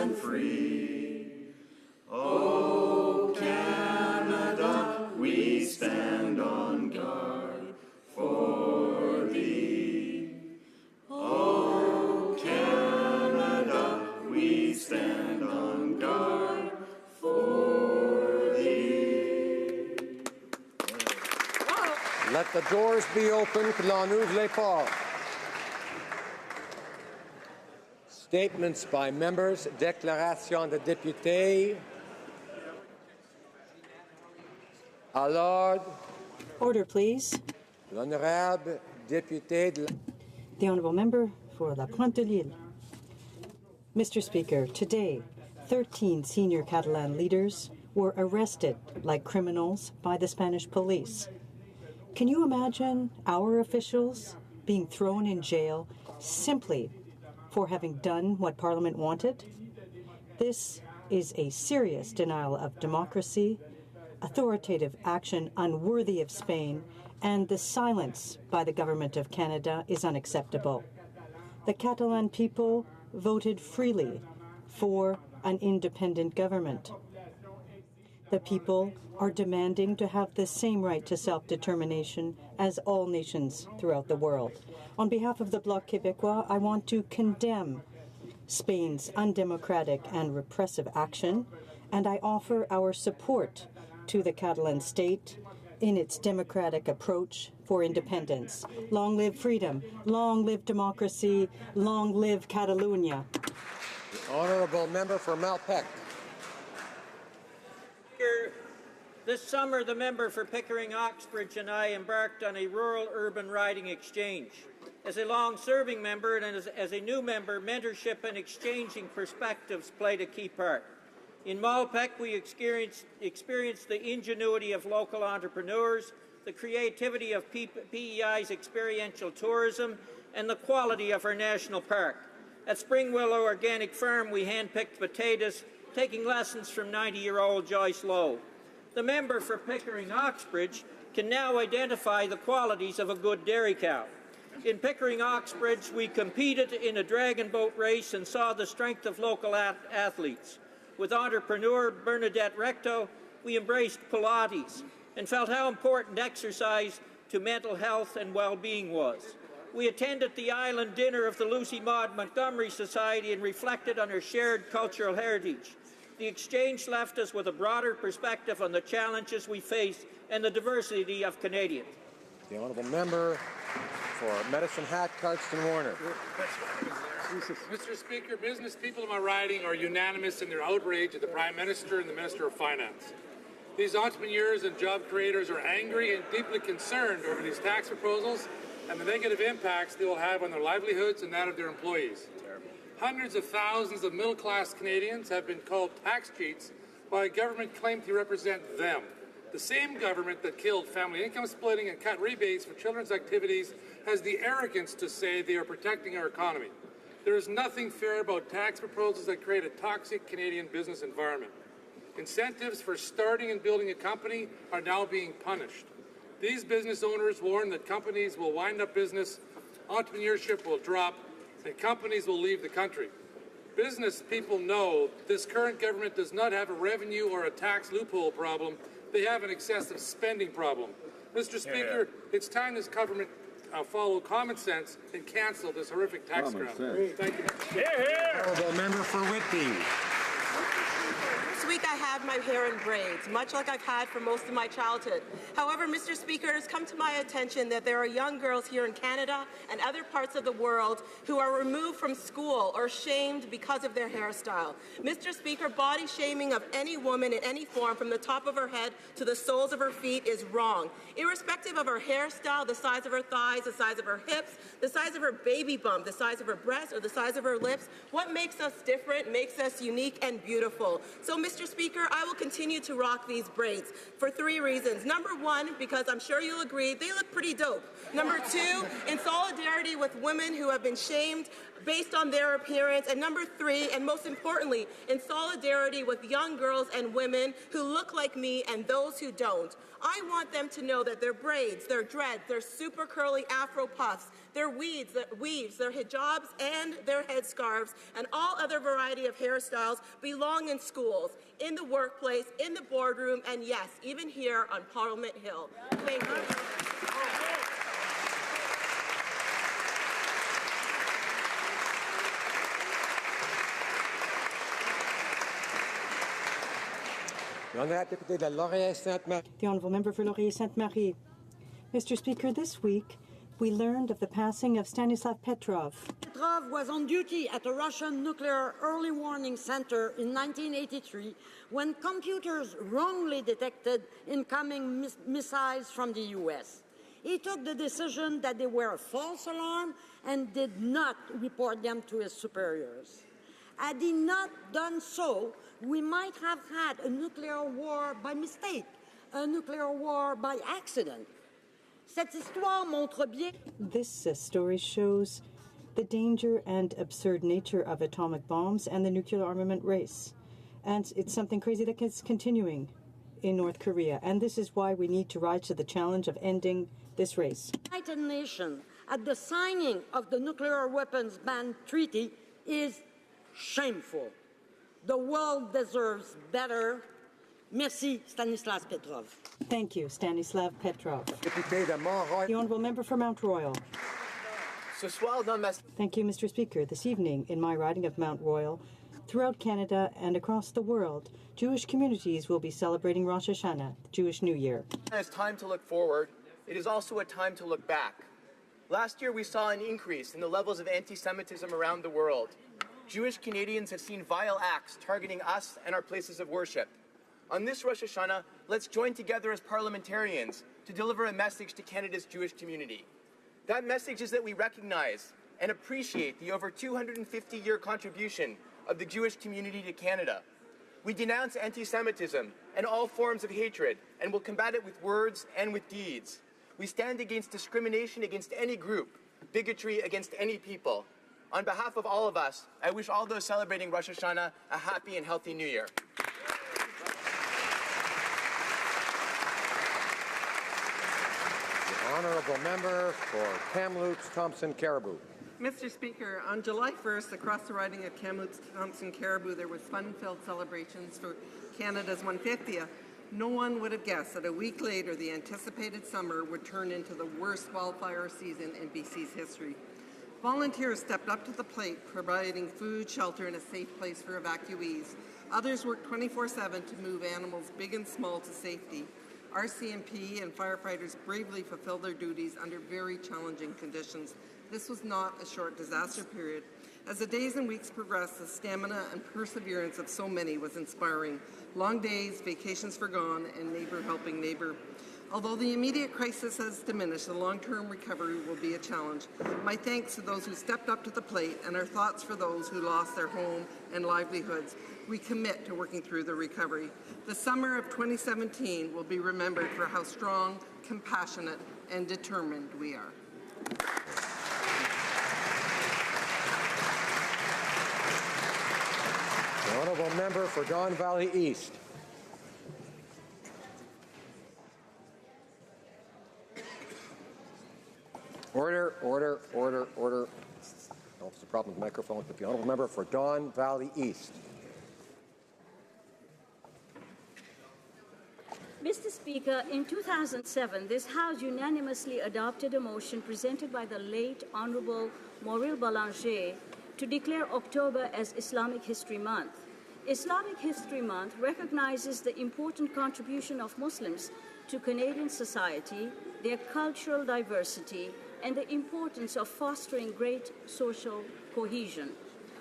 and free. O Canada, we stand on guard for thee. O Canada, we stand on guard for thee. Let the doors be open. Que l'on ouvre les portes. Statements by members. Déclaration de députés. À l'ordre. Order, please. L'honorable député de The Honourable Member for La Pointe-de-Lille. Mr. Speaker, today, 13 senior Catalan leaders were arrested like criminals by the Spanish police. Can you imagine our officials being thrown in jail simply for having done what Parliament wanted? This is a serious denial of democracy, authoritative action unworthy of Spain, and the silence by the Government of Canada is unacceptable. The Catalan people voted freely for an independent government. The people are demanding to have the same right to self-determination as all nations throughout the world. On behalf of the Bloc Québécois, I want to condemn Spain's undemocratic and repressive action, and I offer our support to the Catalan state in its democratic approach for independence. Long live freedom, long live democracy, long live Catalunya. The Honourable Member for Malpeque. This summer, the member for Pickering-Oxbridge and I embarked on a rural-urban riding exchange. As a long-serving member and as a new member, mentorship and exchanging perspectives played a key part. In Malpeque, we experienced the ingenuity of local entrepreneurs, the creativity of PEI's experiential tourism, and the quality of our national park. At Spring Willow Organic Farm, we handpicked potatoes, taking lessons from 90-year-old Joyce Lowe. The member for Pickering-Oxbridge can now identify the qualities of a good dairy cow. In Pickering-Oxbridge, we competed in a dragon boat race and saw the strength of local athletes. With entrepreneur Bernadette Recto, we embraced Pilates and felt how important exercise to mental health and well-being was. We attended the island dinner of the Lucy Maud Montgomery Society and reflected on our shared cultural heritage. The exchange left us with a broader perspective on the challenges we face and the diversity of Canadians. The Honourable Member for Medicine Hat, Cardston Warner. Mr. Speaker, business people in my riding are unanimous in their outrage at the Prime Minister and the Minister of Finance. These entrepreneurs and job creators are angry and deeply concerned over these tax proposals and the negative impacts they will have on their livelihoods and that of their employees. Hundreds of thousands of middle-class Canadians have been called tax cheats by a government claimed to represent them. The same government that killed family income splitting and cut rebates for children's activities has the arrogance to say they are protecting our economy. There is nothing fair about tax proposals that create a toxic Canadian business environment. Incentives for starting and building a company are now being punished. These business owners warn that companies will wind up business, entrepreneurship will drop, and companies will leave the country. Business people know this current government does not have a revenue or a tax loophole problem. They have an excessive spending problem. Mr. Speaker, it's time this government follow common sense and cancel this horrific tax grant. Thank you. Honourable Member for Whitby. This week I had my hair in braids, much like I've had for most of my childhood. However, Mr. Speaker, it has come to my attention that there are young girls here in Canada and other parts of the world who are removed from school or shamed because of their hairstyle. Mr. Speaker, body shaming of any woman in any form from the top of her head to the soles of her feet is wrong. Irrespective of her hairstyle, the size of her thighs, the size of her hips, the size of her baby bump, the size of her breasts, or the size of her lips, what makes us different makes us unique and beautiful. So, Mr. Speaker, I will continue to rock these braids for 3 reasons. Number 1, because I'm sure you'll agree, they look pretty dope. Number 2, in solidarity with women who have been shamed based on their appearance. And number 3, and most importantly, in solidarity with young girls and women who look like me and those who don't. I want them to know that their braids, their dreads, their super curly Afro puffs their weaves, their hijabs, and their headscarves, and all other variety of hairstyles belong in schools, in the workplace, in the boardroom, and yes, even here on Parliament Hill. Thank you. The Honourable Member for Laurier-Sainte-Marie. Mr. Speaker, this week we learned of the passing of Stanislav Petrov. Petrov was on duty at a Russian nuclear early warning center in 1983 when computers wrongly detected incoming missiles from the U.S. He took the decision that they were a false alarm and did not report them to his superiors. Had he not done so, we might have had a nuclear war by mistake, a nuclear war by accident. Cette histoire montre bien. This story shows the danger and absurd nature of atomic bombs and the nuclear armament race. And it's something crazy that is continuing in North Korea. And this is why we need to rise to the challenge of ending this race. The United Nations, at the signing of the Nuclear Weapons Ban Treaty, is shameful. The world deserves better. Merci, Stanislav Petrov. Thank you, Stanislav Petrov. The Honourable Member for Mount Royal. Thank you, Mr. Speaker. This evening, in my riding of Mount Royal, throughout Canada and across the world, Jewish communities will be celebrating Rosh Hashanah, the Jewish New Year. It's time to look forward. It is also a time to look back. Last year, we saw an increase in the levels of anti-Semitism around the world. Jewish Canadians have seen vile acts targeting us and our places of worship. On this Rosh Hashanah, let's join together as parliamentarians to deliver a message to Canada's Jewish community. That message is that we recognize and appreciate the over 250-year contribution of the Jewish community to Canada. We denounce anti-Semitism and all forms of hatred and will combat it with words and with deeds. We stand against discrimination against any group, bigotry against any people. On behalf of all of us, I wish all those celebrating Rosh Hashanah a happy and healthy New Year. The Honourable Member for Kamloops, Thompson, Caribou. Mr. Speaker, on July 1st, across the riding of Kamloops, Thompson, Caribou, there was fun-filled celebrations for Canada's 150th. No one would have guessed that a week later, the anticipated summer would turn into the worst wildfire season in BC's history. Volunteers stepped up to the plate, providing food, shelter, and a safe place for evacuees. Others worked 24/7 to move animals big and small to safety. RCMP and firefighters bravely fulfilled their duties under very challenging conditions. This was not a short disaster period. As the days and weeks progressed, the stamina and perseverance of so many was inspiring. Long days, vacations forgone, and neighbor helping neighbor. Although the immediate crisis has diminished, the long-term recovery will be a challenge. My thanks to those who stepped up to the plate and our thoughts for those who lost their home and livelihoods. We commit to working through the recovery. The summer of 2017 will be remembered for how strong, compassionate, and determined we are. The Honourable Member for Don Valley East. Order. Oh, it's a problem with the microphone. But the Honourable Member for Don Valley East. Mr. Speaker, in 2007, this House unanimously adopted a motion presented by the late Honourable Mauril Balanger to declare October as Islamic History Month. Islamic History Month recognizes the important contribution of Muslims to Canadian society, their cultural diversity, and the importance of fostering great social cohesion.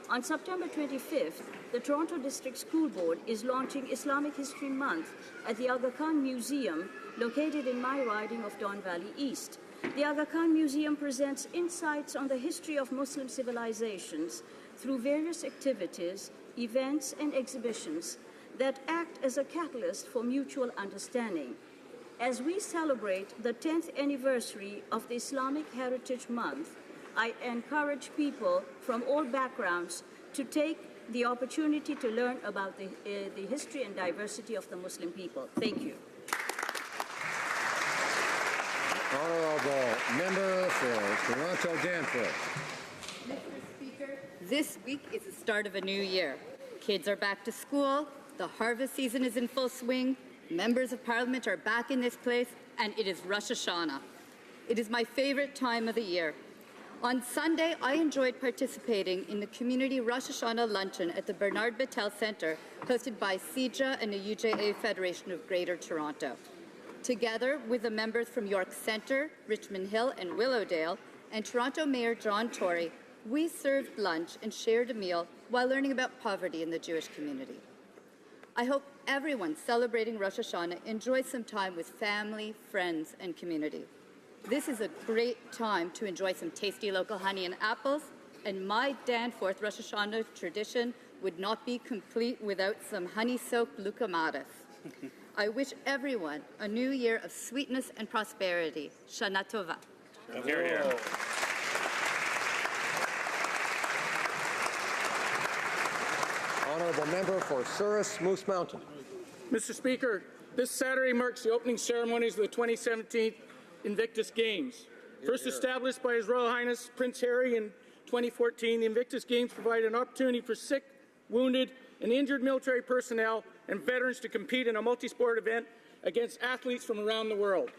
On September 25th, the Toronto District School Board is launching Islamic History Month at the Aga Khan Museum, located in my riding of Don Valley East. The Aga Khan Museum presents insights on the history of Muslim civilizations through various activities, events, and exhibitions that act as a catalyst for mutual understanding. As we celebrate the 10th anniversary of the Islamic Heritage Month, I encourage people from all backgrounds to take the opportunity to learn about the history and diversity of the Muslim people. Thank you. Honourable member for Toronto Danforth. Mr. Speaker, this week is the start of a new year. Kids are back to school, the harvest season is in full swing, members of Parliament are back in this place, and it is Rosh Hashanah. It is my favourite time of the year. On Sunday, I enjoyed participating in the community Rosh Hashanah luncheon at the Bernard Battelle Centre, hosted by CIJA and the UJA Federation of Greater Toronto. Together with the members from York Centre, Richmond Hill and Willowdale, and Toronto Mayor John Tory, we served lunch and shared a meal while learning about poverty in the Jewish community. I hope everyone celebrating Rosh Hashanah enjoys some time with family, friends, and community. This is a great time to enjoy some tasty local honey and apples, and my Danforth Rosh Hashanah tradition would not be complete without some honey-soaked lukamatis. I wish everyone a new year of sweetness and prosperity. Shana Tova. Here, here. Honourable member for Souris Moose Mountain. Mr. Speaker, this Saturday marks the opening ceremonies of the 2017 Invictus Games. First established by His Royal Highness Prince Harry in 2014, the Invictus Games provide an opportunity for sick, wounded, and injured military personnel and veterans to compete in a multi-sport event against athletes from around the world.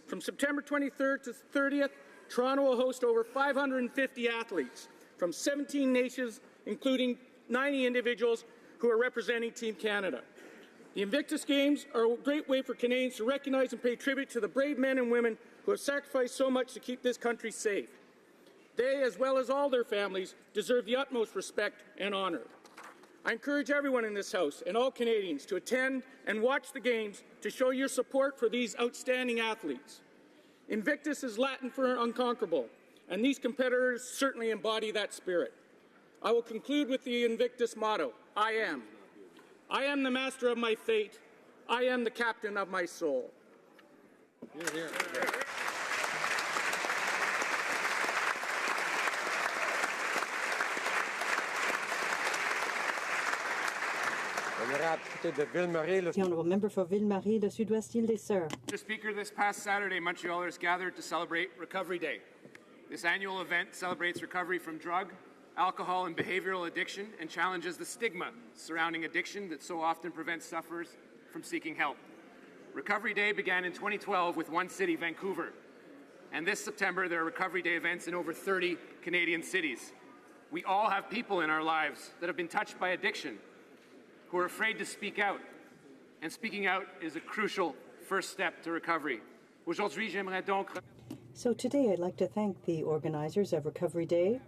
From September 23rd to 30th, Toronto will host over 550 athletes from 17 nations, including 90 individuals who are representing Team Canada. The Invictus Games are a great way for Canadians to recognize and pay tribute to the brave men and women who have sacrificed so much to keep this country safe. They, as well as all their families, deserve the utmost respect and honour. I encourage everyone in this House and all Canadians to attend and watch the Games to show your support for these outstanding athletes. Invictus is Latin for unconquerable, and these competitors certainly embody that spirit. I will conclude with the Invictus motto, I am. I am the master of my fate. I am the captain of my soul. Here, here. The Honourable Member for Ville-Marie, le Sud-Ouest Île-des-Sœurs. Mr. Speaker, this past Saturday, Montrealers gathered to celebrate Recovery Day. This annual event celebrates recovery from drug, alcohol, and behavioral addiction and challenges the stigma surrounding addiction that so often prevents sufferers from seeking help. Recovery Day began in 2012 with one city, Vancouver. And this September, there are Recovery Day events in over 30 Canadian cities. We all have people in our lives that have been touched by addiction, who are afraid to speak out. And speaking out is a crucial first step to recovery. Aujourd'hui, j'aimerais donc... So today I'd like to thank the organizers of Recovery Day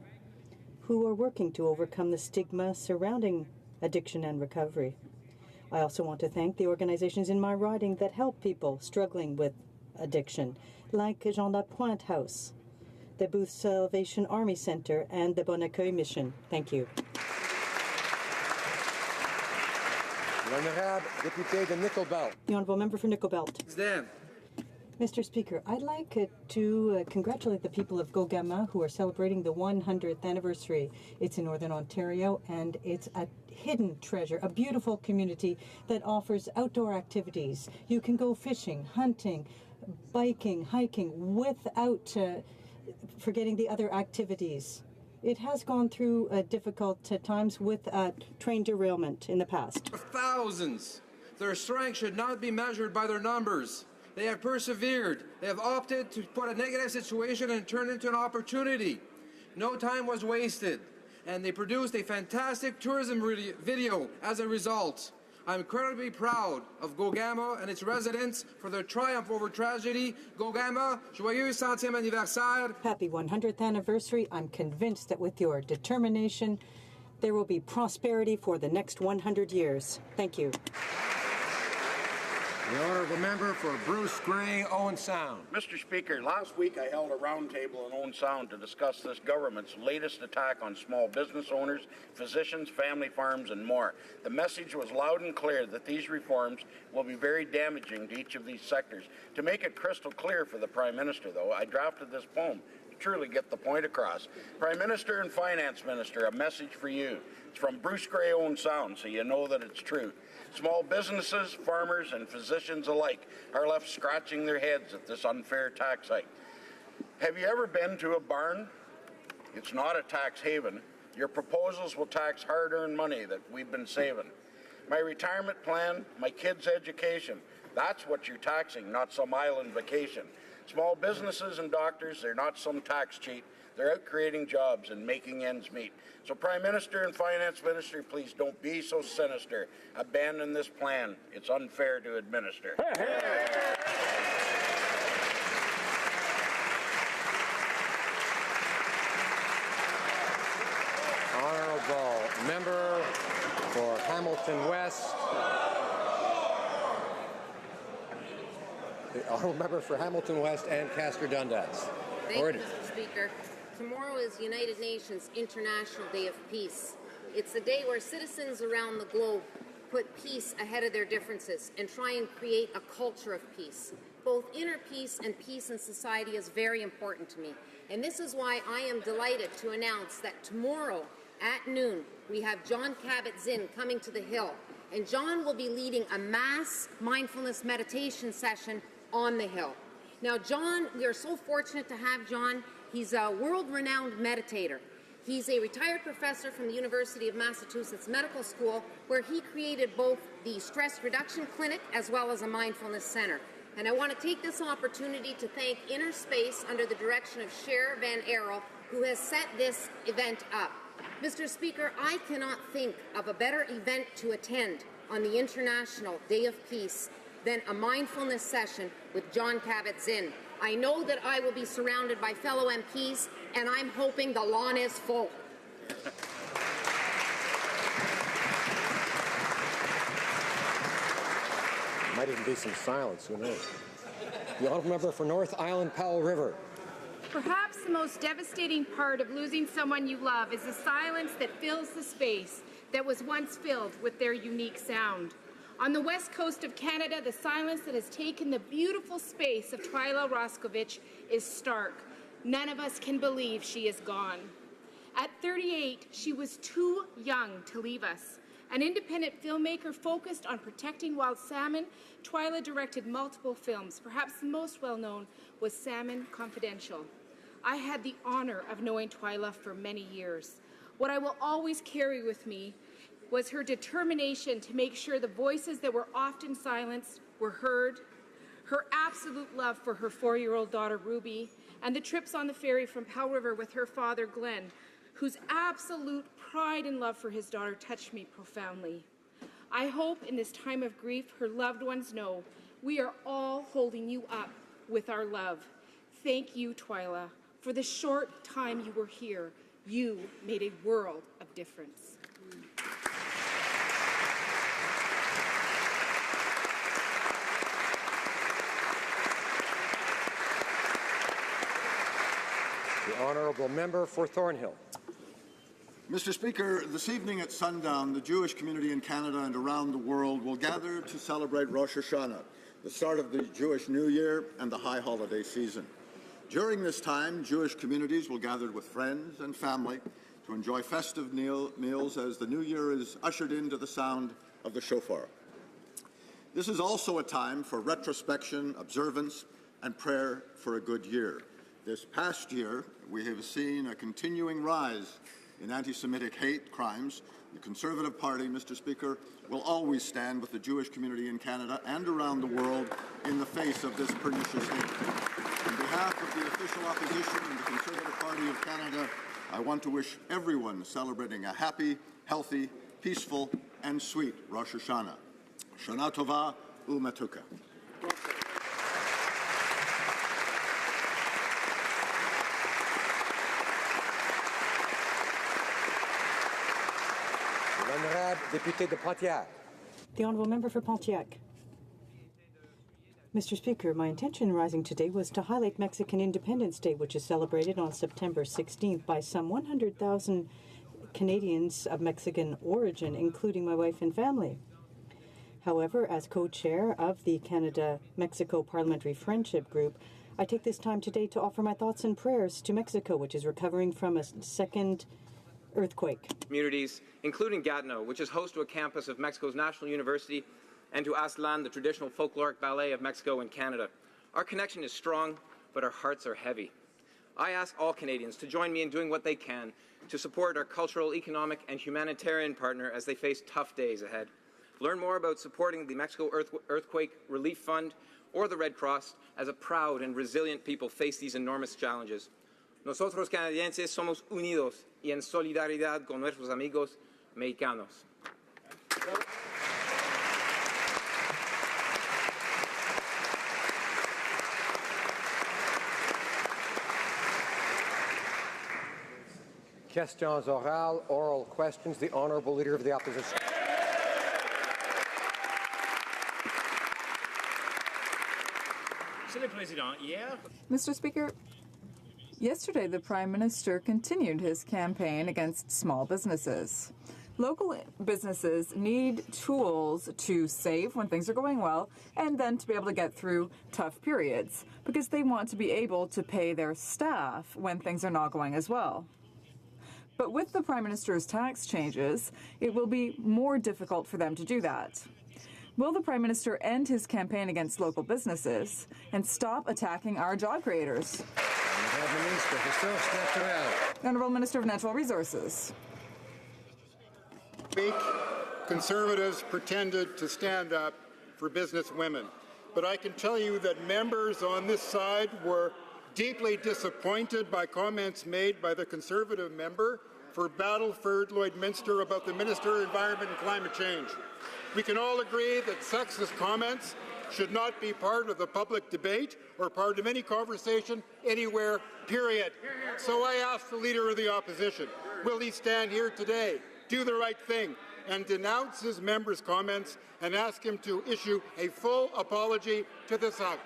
who are working to overcome the stigma surrounding addiction and recovery. I also want to thank the organizations in my riding that help people struggling with addiction, like Jean Lapointe House, the Booth Salvation Army Center, and the Bon Accueil Mission. Thank you. L'honorable député de Nickel Belt. The Honourable Member for Nickel Belt. Dan. Mr. Speaker, I'd like to congratulate the people of Gogama who are celebrating the 100th anniversary. It's in Northern Ontario, and it's a hidden treasure, a beautiful community that offers outdoor activities. You can go fishing, hunting, biking, hiking, without forgetting the other activities. It has gone through difficult times with train derailment in the past. Thousands. Their strength should not be measured by their numbers. They have persevered. They have opted to put a negative situation and turn it into an opportunity. No time was wasted, and they produced a fantastic tourism video as a result. I'm incredibly proud of Gogama and its residents for their triumph over tragedy. Gogama, joyeux 100e anniversaire. Happy 100th anniversary. I'm convinced that with your determination, there will be prosperity for the next 100 years. Thank you. The Honourable Member for Bruce Grey, Owen Sound. Mr. Speaker, last week I held a roundtable in Owen Sound to discuss this government's latest attack on small business owners, physicians, family farms, and more. The message was loud and clear that these reforms will be very damaging to each of these sectors. To make it crystal clear for the Prime Minister, though, I drafted this poem to truly get the point across. Prime Minister and Finance Minister, a message for you. It's from Bruce Gray Owen Sound, so you know that it's true. Small businesses, farmers, and physicians alike are left scratching their heads at this unfair tax hike. Have you ever been to a barn? It's not a tax haven. Your proposals will tax hard-earned money that we've been saving. My retirement plan, my kids' education, that's what you're taxing, not some island vacation. Small businesses and doctors, they're not some tax cheat. They're out creating jobs and making ends meet. So Prime Minister and Finance Minister, please don't be so sinister. Abandon this plan. It's unfair to administer. Honourable member for Hamilton West. The honourable member for Hamilton West and Castor Dundas. Thank you, Mr. Speaker. Tomorrow is United Nations International Day of Peace. It's a day where citizens around the globe put peace ahead of their differences and try and create a culture of peace. Both inner peace and peace in society is very important to me. And this is why I am delighted to announce that tomorrow at noon, we have John Kabat-Zinn coming to the Hill. And John will be leading a mass mindfulness meditation session on the Hill. Now, John, we are so fortunate to have John. He's a world-renowned meditator. He's a retired professor from the University of Massachusetts Medical School, where he created both the Stress Reduction Clinic as well as a mindfulness center. And I want to take this opportunity to thank Inner Space under the direction of Cher Van Arel, who has set this event up. Mr. Speaker, I cannot think of a better event to attend on the International Day of Peace than a mindfulness session with John Kabat-Zinn. I know that I will be surrounded by fellow MPs, and I'm hoping the lawn is full. Might even be some silence, who knows? The honourable member for North Island Powell River. Perhaps the most devastating part of losing someone you love is the silence that fills the space that was once filled with their unique sound. On the west coast of Canada, the silence that has taken the beautiful space of Twyla Roskovich is stark. None of us can believe she is gone. At 38, she was too young to leave us. An independent filmmaker focused on protecting wild salmon, Twyla directed multiple films. Perhaps the most well-known was Salmon Confidential. I had the honor of knowing Twyla for many years. What I will always carry with me was her determination to make sure the voices that were often silenced were heard, her absolute love for her 4-year-old daughter Ruby, and the trips on the ferry from Powell River with her father Glenn, whose absolute pride and love for his daughter touched me profoundly. I hope in this time of grief her loved ones know we are all holding you up with our love. Thank you, Twyla. For the short time you were here, you made a world of difference. The honourable member for Thornhill. Mr. Speaker, this evening at sundown, the Jewish community in Canada and around the world will gather to celebrate Rosh Hashanah, the start of the Jewish New Year and the high holiday season. During this time, Jewish communities will gather with friends and family to enjoy festive meals as the new year is ushered into the sound of the shofar. This is also a time for retrospection, observance, and prayer for a good year. This past year, we have seen a continuing rise in anti-Semitic hate crimes. The Conservative Party, Mr. Speaker, will always stand with the Jewish community in Canada and around the world in the face of this pernicious hate. On behalf of the official opposition and the Conservative Party of Canada, I want to wish everyone celebrating a happy, healthy, peaceful, and sweet Rosh Hashanah. Shana Tova u'Matuka. Député de Pontiac. The honourable member for Pontiac. Mr. Speaker, my intention in rising today was to highlight Mexican Independence Day, which is celebrated on September 16th by some 100,000 Canadians of Mexican origin, including my wife and family. However, as co-chair of the Canada-Mexico Parliamentary Friendship Group, I take this time today to offer my thoughts and prayers to Mexico, which is recovering from a second earthquake. Communities, including Gatineau, which is host to a campus of Mexico's National University, and to Aztlán, the traditional folkloric ballet of Mexico and Canada. Our connection is strong, but our hearts are heavy. I ask all Canadians to join me in doing what they can to support our cultural, economic, and humanitarian partner as they face tough days ahead. Learn more about supporting the Mexico Earthquake Relief Fund or the Red Cross as a proud and resilient people face these enormous challenges. Nosotros canadienses somos unidos y en solidaridad con nuestros amigos mexicanos. Questions orales, oral questions. The Honourable Leader of the Opposition. Mr. Speaker, yesterday the Prime Minister continued his campaign against small businesses. Local businesses need tools to save when things are going well and then to be able to get through tough periods because they want to be able to pay their staff when things are not going as well. But with the Prime Minister's tax changes, it will be more difficult for them to do that. Will the Prime Minister end his campaign against local businesses and stop attacking our job creators? The Honourable Minister of Natural Resources. Week, Conservatives pretended to stand up for business women. But I can tell you that members on this side were deeply disappointed by comments made by the Conservative member for Battleford Lloydminster about the Minister of Environment and Climate Change. We can all agree that sexist comments should not be part of the public debate or part of any conversation anywhere, period. So I ask the Leader of the Opposition, will he stand here today, do the right thing, and denounce his members' comments and ask him to issue a full apology to this House?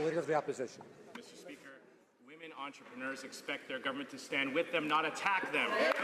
Leader of the Opposition. Mr. Speaker, women entrepreneurs expect their government to stand with them, not attack them. The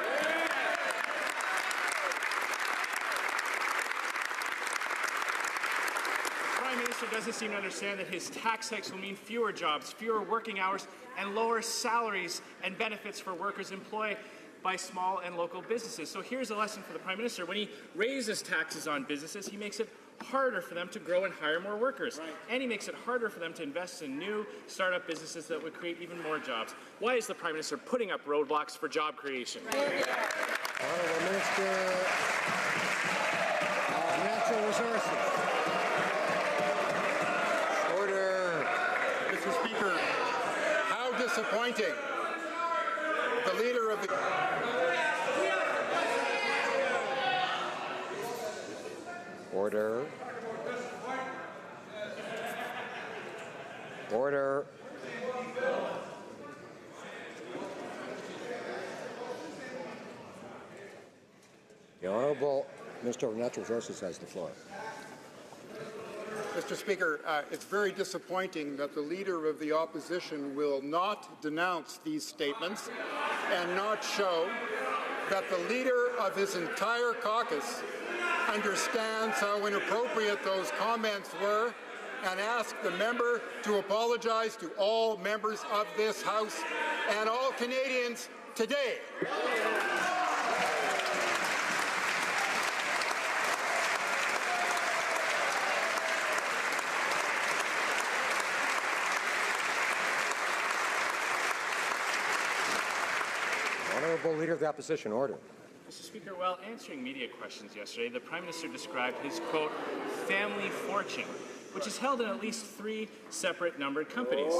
Prime Minister doesn't seem to understand that his tax hikes will mean fewer jobs, fewer working hours, and lower salaries and benefits for workers employed by small and local businesses. So here's a lesson for the Prime Minister. When he raises taxes on businesses, he makes it harder for them to grow and hire more workers. Right. And he makes it harder for them to invest in new startup businesses that would create even more jobs. Why is the Prime Minister putting up roadblocks for job creation? Honourable Minister of Natural Resources. Order. Mr. Speaker, how disappointing. The Leader of the... Order. Order. The Honourable Minister of Natural Resources has the floor. Mr. Speaker, it's very disappointing that the Leader of the Opposition will not denounce these statements and not show that the Leader of his entire caucus understands how inappropriate those comments were and ask the member to apologize to all members of this House and all Canadians today. Honourable Leader of the Opposition, order. Mr. Speaker, while answering media questions yesterday, the Prime Minister described his, quote, family fortune, which is held in at least 3 separate numbered companies.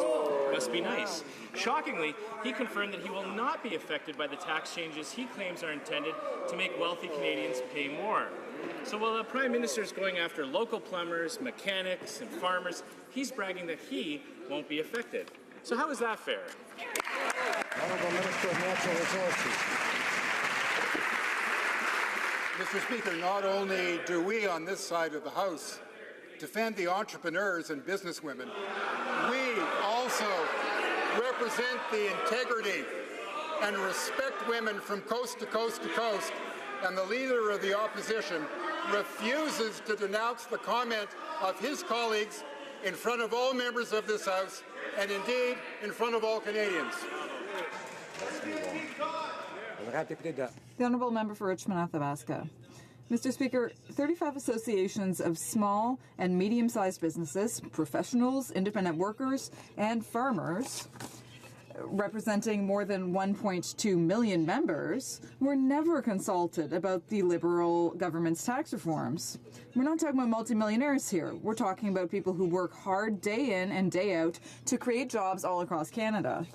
Must be nice. Shockingly, he confirmed that he will not be affected by the tax changes he claims are intended to make wealthy Canadians pay more. So while the Prime Minister is going after local plumbers, mechanics, and farmers, he's bragging that he won't be affected. So how is that fair? Honourable Minister of Natural Resources. Mr. Speaker, not only do we on this side of the House defend the entrepreneurs and businesswomen, we also represent the integrity and respect women from coast to coast to coast, and the leader of the opposition refuses to denounce the comment of his colleagues in front of all members of this House and indeed in front of all Canadians. The Honourable Member for Richmond-Athabasca. Mr. Speaker, 35 associations of small and medium-sized businesses, professionals, independent workers, and farmers, representing more than 1.2 million members, were never consulted about the Liberal government's tax reforms. We're not talking about multimillionaires here. We're talking about people who work hard day in and day out to create jobs all across Canada.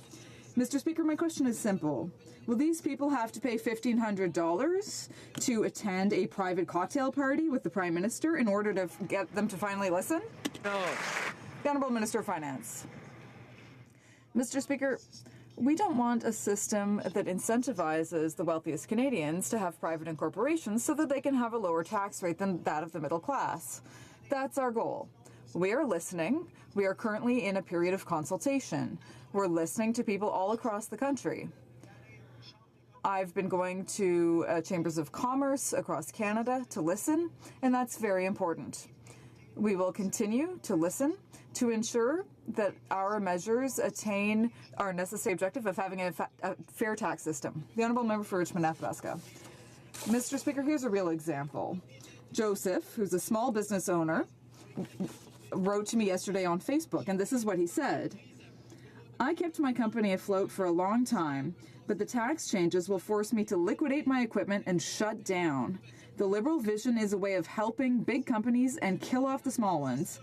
Mr. Speaker, my question is simple. Will these people have to pay $1,500 to attend a private cocktail party with the Prime Minister in order to get them to finally listen? No. The Honourable Minister of Finance. Mr. Speaker, we don't want a system that incentivizes the wealthiest Canadians to have private incorporations so that they can have a lower tax rate than that of the middle class. That's our goal. We are listening. We are currently in a period of consultation. We're listening to people all across the country. I've been going to chambers of commerce across Canada to listen, and that's very important. We will continue to listen to ensure that our measures attain our necessary objective of having a fair tax system. The Honourable Member for Richmond-Athabasca. Mr. Speaker, here's a real example. Joseph, who's a small business owner, wrote to me yesterday on Facebook, and this is what he said. I kept my company afloat for a long time, but the tax changes will force me to liquidate my equipment and shut down. The Liberal vision is a way of helping big companies and kill off the small ones.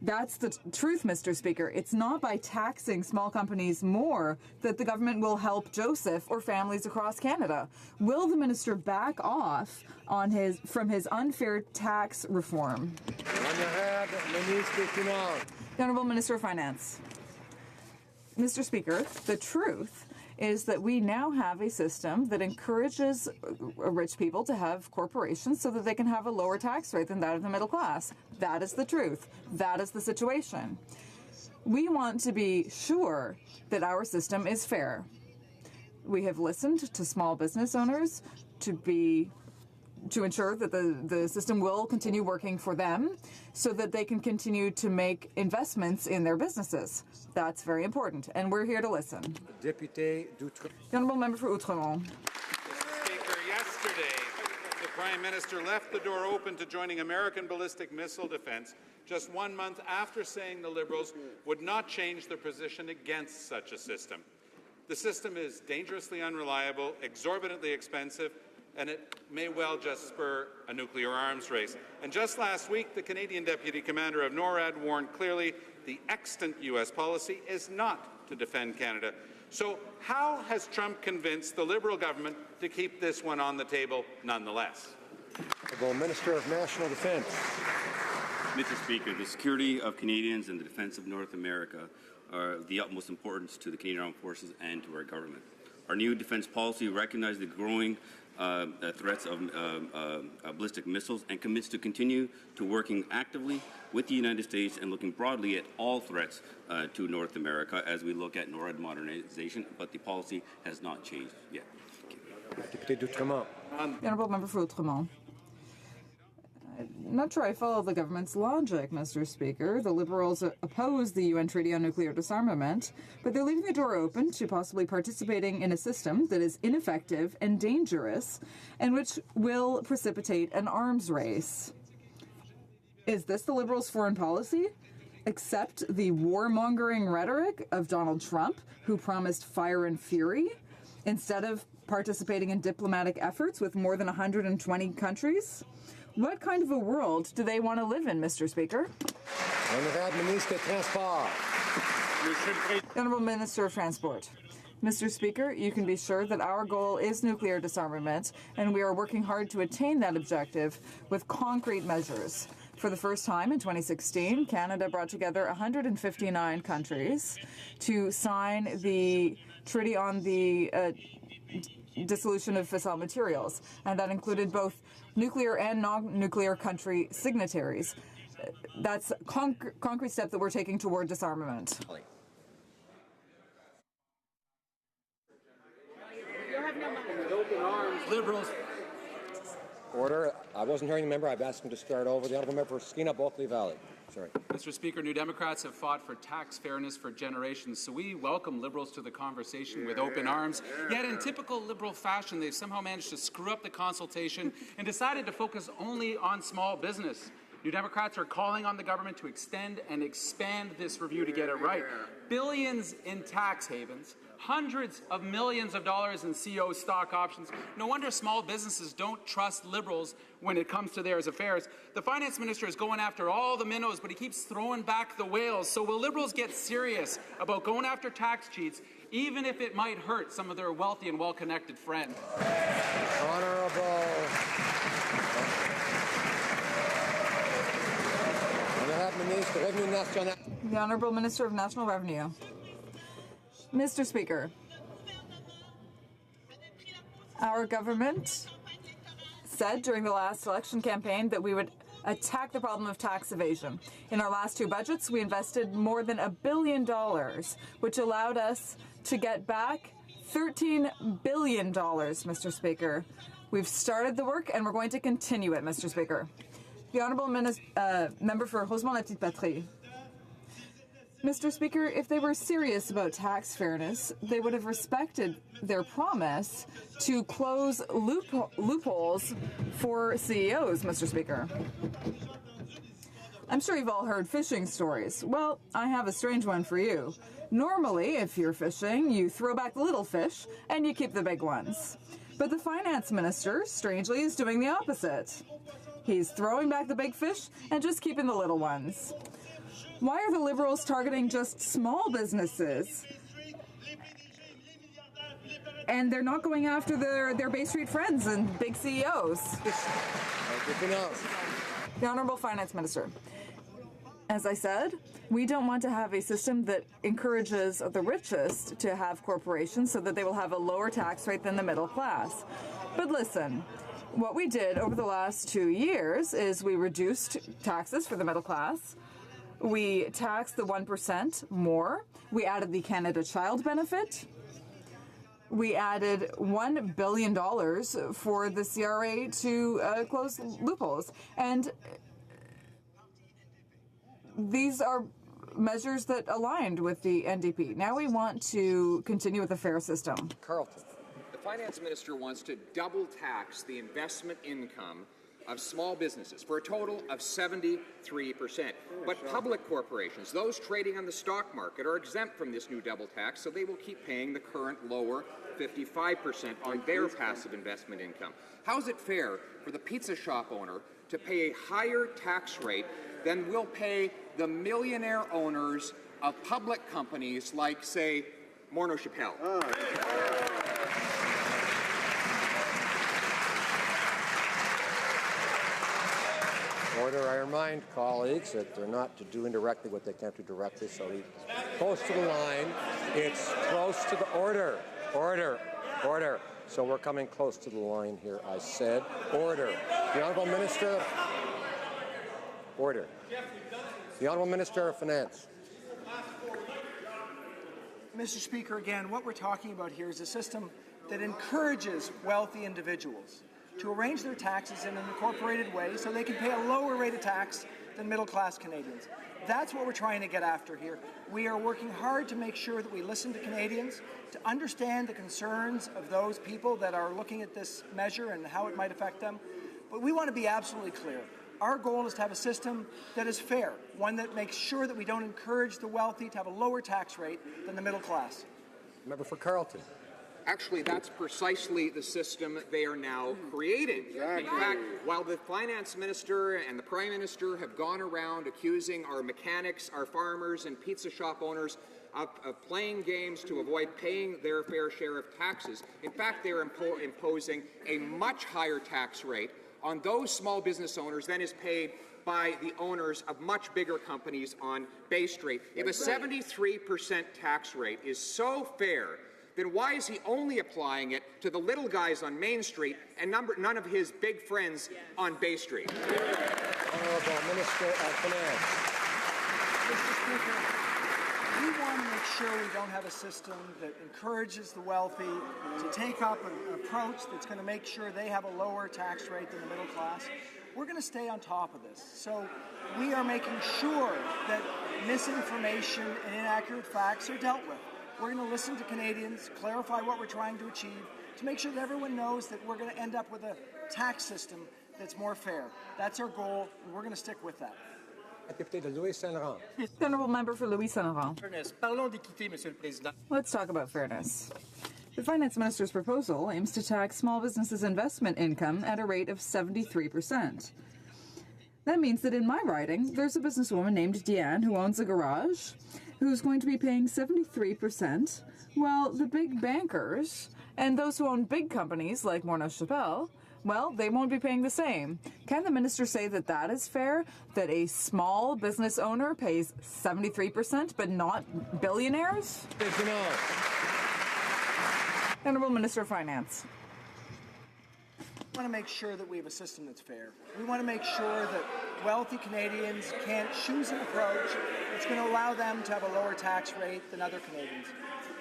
That's the truth, Mr. Speaker. It's not by taxing small companies more that the government will help Joseph or families across Canada. Will the minister back off on from his unfair tax reform? The Honourable Minister of Finance. Mr. Speaker, the truth is that we now have a system that encourages rich people to have corporations so that they can have a lower tax rate than that of the middle class. That is the truth. That is the situation. We want to be sure that our system is fair. We have listened to small business owners to ensure that the system will continue working for them so that they can continue to make investments in their businesses. That's very important, and we're here to listen. Député d'Outre. The Honourable Member for Outremont. Mr. Speaker, yesterday the Prime Minister left the door open to joining American ballistic missile defense just 1 month after saying the Liberals would not change their position against such a system. The system is dangerously unreliable, exorbitantly expensive, and it may well just spur a nuclear arms race. And just last week, the Canadian Deputy Commander of NORAD warned clearly the extant U.S. policy is not to defend Canada. So how has Trump convinced the Liberal government to keep this one on the table nonetheless? The Minister of National Defence. Mr. Speaker, the security of Canadians and the defence of North America are of the utmost importance to the Canadian Armed Forces and to our government. Our new defence policy recognizes the growing threats of ballistic missiles and commits to continue to working actively with the United States and looking broadly at all threats to North America as we look at NORAD modernization, but the policy has not changed yet. The Honourable Member for Outremont. I'm not sure I follow the government's logic, Mr. Speaker. The Liberals oppose the UN Treaty on Nuclear Disarmament, but they're leaving the door open to possibly participating in a system that is ineffective and dangerous and which will precipitate an arms race. Is this the Liberals' foreign policy? Accept the warmongering rhetoric of Donald Trump, who promised fire and fury, instead of participating in diplomatic efforts with more than 120 countries? What kind of a world do they want to live in, Mr. Speaker? Honourable Minister of Transport. Mr. Speaker, you can be sure that our goal is nuclear disarmament, and we are working hard to attain that objective with concrete measures. For the first time in 2016, Canada brought together 159 countries to sign the Treaty on the Dissolution of Fissile Materials, and that included both nuclear and non-nuclear country signatories. That's a concrete step that we're taking toward disarmament. Liberals. Order. I wasn't hearing the member. I've asked him to start over. The honourable member for Skeena Bulkley Valley. Sorry. Mr. Speaker, New Democrats have fought for tax fairness for generations, so we welcome Liberals to the conversation with open arms. Yet in typical Liberal fashion, they've somehow managed to screw up the consultation and decided to focus only on small business. New Democrats are calling on the government to extend and expand this review to get it right. Billions in tax havens, hundreds of millions of dollars in CO stock options. No wonder small businesses don't trust Liberals when it comes to their affairs. The finance minister is going after all the minnows, but he keeps throwing back the whales. So will Liberals get serious about going after tax cheats, even if it might hurt some of their wealthy and well-connected friends? Honourable. The Honourable Minister of National Revenue. Mr. Speaker, our government said during the last election campaign that we would attack the problem of tax evasion. In our last two budgets, we invested more than $1 billion, which allowed us to get back $13 billion, Mr. Speaker. We've started the work and we're going to continue it, Mr. Speaker. The Honourable Member for Rosemont-la-Petite-Patrie. Mr. Speaker, if they were serious about tax fairness, they would have respected their promise to close loopholes for CEOs, Mr. Speaker. I'm sure you've all heard fishing stories. Well, I have a strange one for you. Normally, if you're fishing, you throw back the little fish and you keep the big ones. But the finance minister, strangely, is doing the opposite. He's throwing back the big fish and just keeping the little ones. Why are the Liberals targeting just small businesses? And they're not going after their Bay Street friends and big CEOs. The Honourable Finance Minister. As I said, we don't want to have a system that encourages the richest to have corporations so that they will have a lower tax rate than the middle class. But listen, what we did over the last 2 years is we reduced taxes for the middle class. We taxed the 1% more. We added the Canada Child Benefit. We added $1 billion for the CRA to close loopholes. And these are measures that aligned with the NDP. Now we want to continue with a fair system. Carlton. The finance minister wants to double tax the investment income of small businesses for a total of 73%. But public corporations, those trading on the stock market, are exempt from this new double tax, so they will keep paying the current lower 55% on their passive investment income. How is it fair for the pizza shop owner to pay a higher tax rate than will pay the millionaire owners of public companies like, say, Morneau Chappelle? Order. I remind colleagues that they're not to do indirectly what they can't do directly, so he's close to the line. It's close to the order. Order. So we're coming close to the line here, I said. Order. The Honourable Minister. Order. The Honourable Minister of Finance. Mr. Speaker, again, what we're talking about here is a system that encourages wealthy individuals to arrange their taxes in an incorporated way so they can pay a lower rate of tax than middle-class Canadians. That's what we're trying to get after here. We are working hard to make sure that we listen to Canadians, to understand the concerns of those people that are looking at this measure and how it might affect them. But we want to be absolutely clear. Our goal is to have a system that is fair, one that makes sure that we don't encourage the wealthy to have a lower tax rate than the middle class. Member for Carleton. Actually, that's precisely the system they are now creating. In fact, while the finance minister and the prime minister have gone around accusing our mechanics, our farmers, and pizza shop owners of playing games to avoid paying their fair share of taxes, in fact, they're imposing a much higher tax rate on those small business owners than is paid by the owners of much bigger companies on Bay Street. If a 73% tax rate is so fair, then why is he only applying it to the little guys on Main Street and none of his big friends on Bay Street? Honourable Minister of Finance. Mr. Speaker, we want to make sure we don't have a system that encourages the wealthy to take up an approach that's going to make sure they have a lower tax rate than the middle class. We're going to stay on top of this. So we are making sure that misinformation and inaccurate facts are dealt with. We're going to listen to Canadians, clarify what we're trying to achieve, to make sure that everyone knows that we're going to end up with a tax system that's more fair. That's our goal, and we're going to stick with that. The Honourable Member for Louis Saint Laurent. Let's talk about fairness. The Finance Minister's proposal aims to tax small businesses' investment income at a rate of 73%. That means that in my riding, there's a businesswoman named Deanne who owns a garage who's going to be paying 73%, while the big bankers and those who own big companies like Morneau Chapelle, well, they won't be paying the same. Can the minister say that that is fair, that a small business owner pays 73% but not billionaires? Good to know. Honourable Minister of Finance. We want to make sure that we have a system that's fair. We want to make sure that wealthy Canadians can't choose an approach that's going to allow them to have a lower tax rate than other Canadians.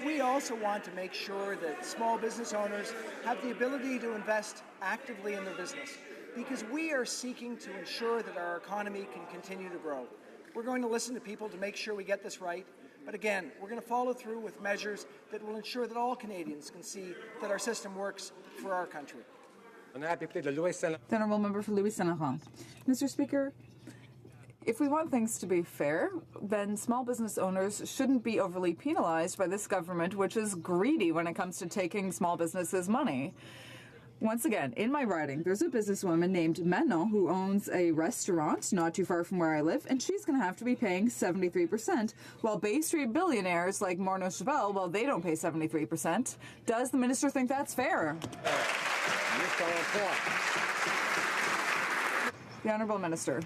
We also want to make sure that small business owners have the ability to invest actively in their business, because we are seeking to ensure that our economy can continue to grow. We're going to listen to people to make sure we get this right. But again, we're going to follow through with measures that will ensure that all Canadians can see that our system works for our country. The Honourable Member for Louis Saint Laurent. Mr. Speaker, if we want things to be fair, then small business owners shouldn't be overly penalized by this government, which is greedy when it comes to taking small businesses' money. Once again, in my riding, there's a businesswoman named Manon who owns a restaurant not too far from where I live, and she's going to have to be paying 73%, while Bay Street billionaires like Morneau Chapelle, well, they don't pay 73%. Does the minister think that's fair? The Honourable Minister.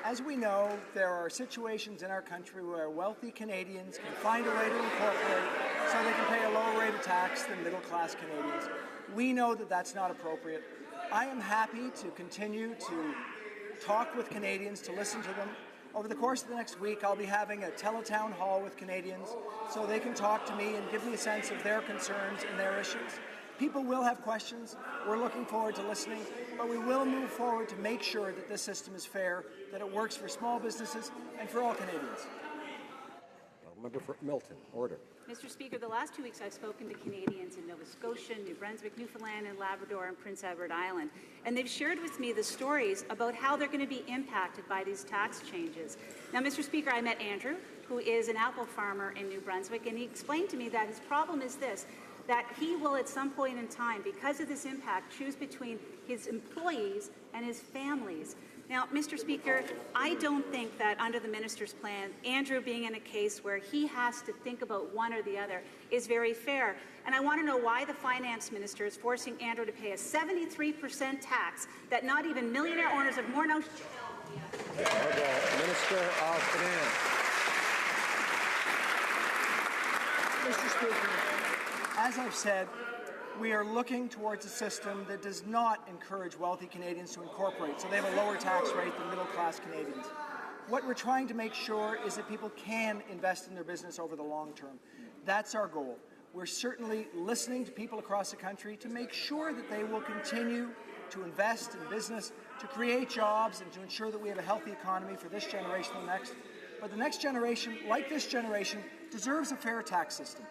As we know, there are situations in our country where wealthy Canadians can find a way to incorporate so they can pay a lower rate of tax than middle-class Canadians. We know that that's not appropriate. I am happy to continue to talk with Canadians, to listen to them. Over the course of the next week, I'll be having a teletown hall with Canadians so they can talk to me and give me a sense of their concerns and their issues. People will have questions. We're looking forward to listening, but we will move forward to make sure that this system is fair, that it works for small businesses and for all Canadians. Member for Milton, order. Mr. Speaker, the last 2 weeks I've spoken to Canadians in Nova Scotia, New Brunswick, Newfoundland and Labrador and Prince Edward Island, and they've shared with me the stories about how they're going to be impacted by these tax changes. Now, Mr. Speaker, I met Andrew, who is an apple farmer in New Brunswick, and he explained to me that his problem is this, that he will at some point in time, because of this impact, choose between his employees and his families. Now, Mr. Speaker, I don't think that under the minister's plan, Andrew being in a case where he has to think about one or the other is very fair. And I want to know why the finance minister is forcing Andrew to pay a 73% tax that not even millionaire owners of Morneau Minister of Finance. Mr. Speaker, as I've said, we are looking towards a system that does not encourage wealthy Canadians to incorporate, so they have a lower tax rate than middle-class Canadians. What we're trying to make sure is that people can invest in their business over the long term. That's our goal. We're certainly listening to people across the country to make sure that they will continue to invest in business, to create jobs, and to ensure that we have a healthy economy for this generation and the next. But the next generation, like this generation, deserves a fair tax system.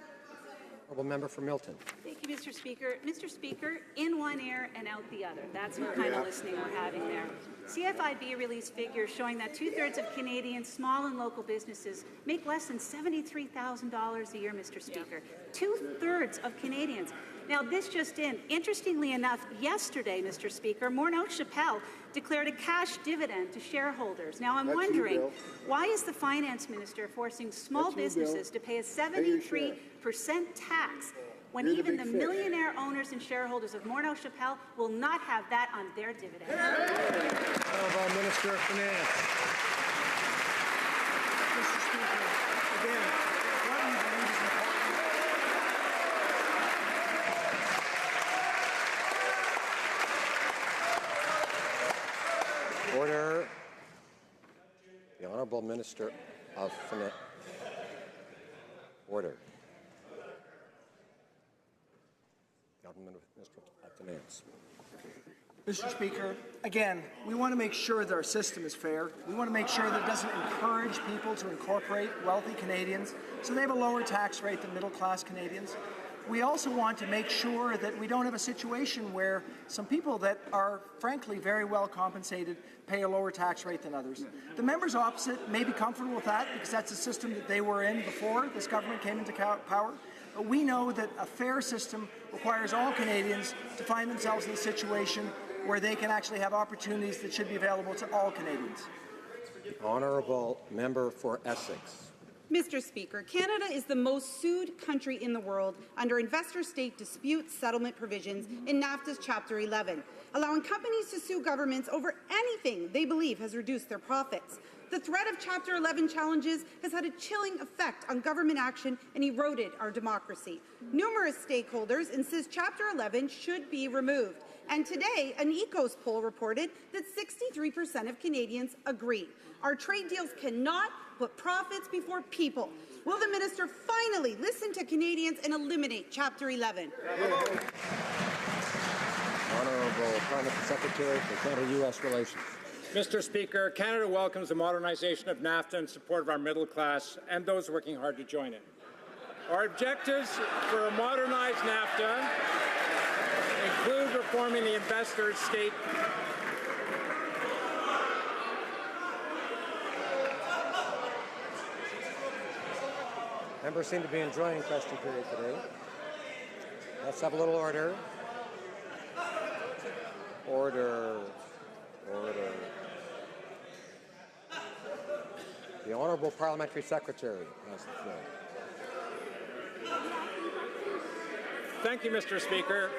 Honourable Member for Milton. Thank you, Mr. Speaker. Mr. Speaker, in one ear and out the other. That's what kind of listening we're having there. CFIB released figures showing that 2/3 of Canadian small and local businesses make less than $73,000 a year, Mr. Speaker. 2/3 of Canadians. Now, this just in. Interestingly enough, yesterday, Mr. Speaker, Morneau Chapelle declared a cash dividend to shareholders. Now, I'm wondering, why is the finance minister forcing small businesses to pay a 73% tax when even the millionaire owners and shareholders of Morneau Chapelle will not have that on their dividend? Honourable Minister of Finance. Mr. Speaker, again, what we believe is important. Order. The Honourable Minister of Finance. Order. The Honourable Minister of Finance. Mr. Speaker, again, we want to make sure that our system is fair. We want to make sure that it doesn't encourage people to incorporate wealthy Canadians so they have a lower tax rate than middle-class Canadians. We also want to make sure that we don't have a situation where some people that are, frankly, very well compensated pay a lower tax rate than others. The members opposite may be comfortable with that because that's a system that they were in before this government came into power. But we know that a fair system requires all Canadians to find themselves in a situation where they can actually have opportunities that should be available to all Canadians. Honourable Member for Essex. Mr. Speaker, Canada is the most sued country in the world under investor-state dispute settlement provisions in NAFTA's Chapter 11, allowing companies to sue governments over anything they believe has reduced their profits. The threat of Chapter 11 challenges has had a chilling effect on government action and eroded our democracy. Numerous stakeholders insist Chapter 11 should be removed. And today, an ECOS poll reported that 63% of Canadians agree. Our trade deals cannot put profits before people. Will the minister finally listen to Canadians and eliminate Chapter 11? Honourable Parliamentary Secretary for Canada-U.S. Relations. Mr. Speaker, Canada welcomes the modernization of NAFTA in support of our middle class and those working hard to join it. Our objectives for a modernized NAFTA include reforming the investor-state Members seem to be enjoying question period today. Let's have a little order. Order. Order. The Honourable Parliamentary Secretary has the floor. Thank you, Mr. Speaker.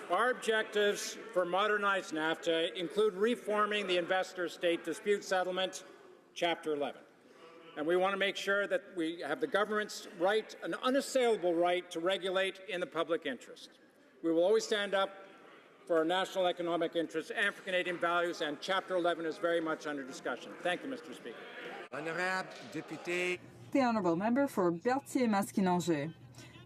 Our objectives for modernized NAFTA include reforming the investor-state dispute settlement, Chapter 11. And we want to make sure that we have the government's right, an unassailable right to regulate in the public interest. We will always stand up for our national economic interests and for Canadian values, and Chapter 11 is very much under discussion. Thank you, Mr. Speaker. Honourable Député. The Honourable Member for Berthier-Masquinongé.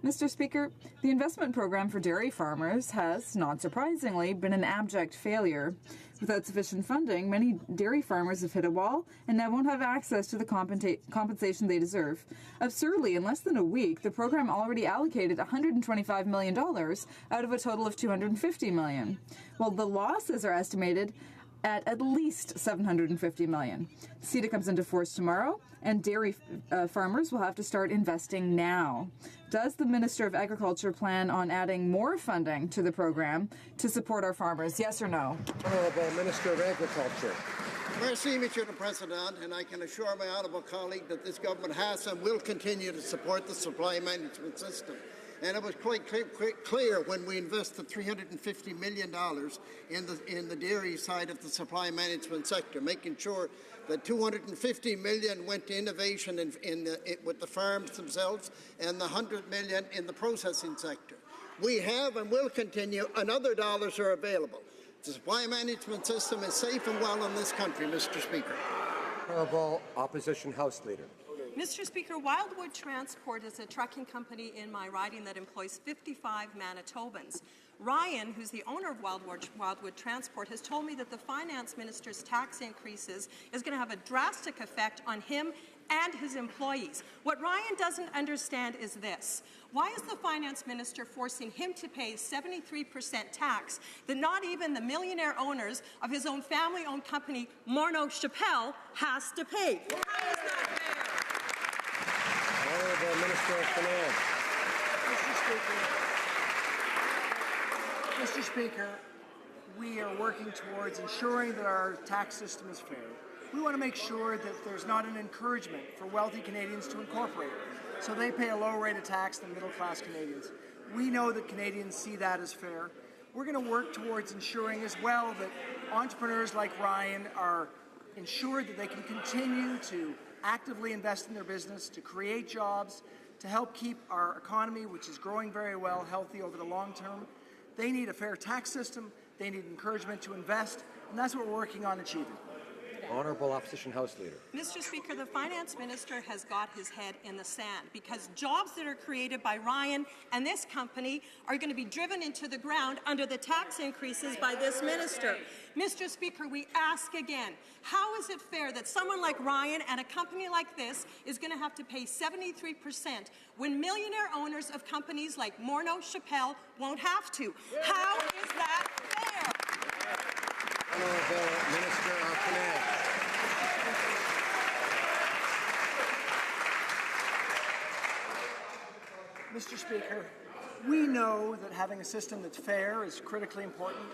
Mr. Speaker, the investment program for dairy farmers has, not surprisingly, been an abject failure. Without sufficient funding, many dairy farmers have hit a wall and now won't have access to the compensation they deserve. Absurdly, in less than a week, the program already allocated $125 million out of a total of $250 million, while the losses are estimated at least $750 million. CETA comes into force tomorrow, and dairy farmers will have to start investing now. Does the Minister of Agriculture plan on adding more funding to the program to support our farmers? Yes or no? Honourable Minister of Agriculture. Merci, Mr. President, and I can assure my honourable colleague that this government has and will continue to support the supply management system. And it was quite clear when we invested $350 million in the dairy side of the supply management sector, making sure that $250 million went to innovation with the farms themselves and the $100 million in the processing sector. We have and will continue, and other dollars are available. The supply management system is safe and well in this country, Mr. Speaker. Honourable Opposition House Leader. Mr. Speaker, Wildwood Transport is a trucking company in my riding that employs 55 Manitobans. Ryan, who's the owner of Wildwood Transport, has told me that the finance minister's tax increases is going to have a drastic effect on him and his employees. What Ryan doesn't understand is this. Why is the finance minister forcing him to pay 73% tax that not even the millionaire owners of his own family-owned company, Morneau Chappelle, has to pay? How is that fair? Honourable Minister of Finance. Mr. Speaker, we are working towards ensuring that our tax system is fair. We want to make sure that there's not an encouragement for wealthy Canadians to incorporate, so they pay a lower rate of tax than middle-class Canadians. We know that Canadians see that as fair. We're going to work towards ensuring as well that entrepreneurs like Ryan are ensured that they can continue to actively invest in their business, to create jobs, to help keep our economy, which is growing very well, healthy over the long term. They need a fair tax system, they need encouragement to invest, and that's what we're working on achieving. Honourable Opposition House Leader. Mr. Speaker, the Finance Minister has got his head in the sand because jobs that are created by Ryan and this company are going to be driven into the ground under the tax increases by this minister. Mr. Speaker, we ask again, how is it fair that someone like Ryan and a company like this is going to have to pay 73% when millionaire owners of companies like Morneau Chappelle won't have to? How is that fair? Honourable Minister of Finance. Mr. Speaker, we know that having a system that's fair is critically important.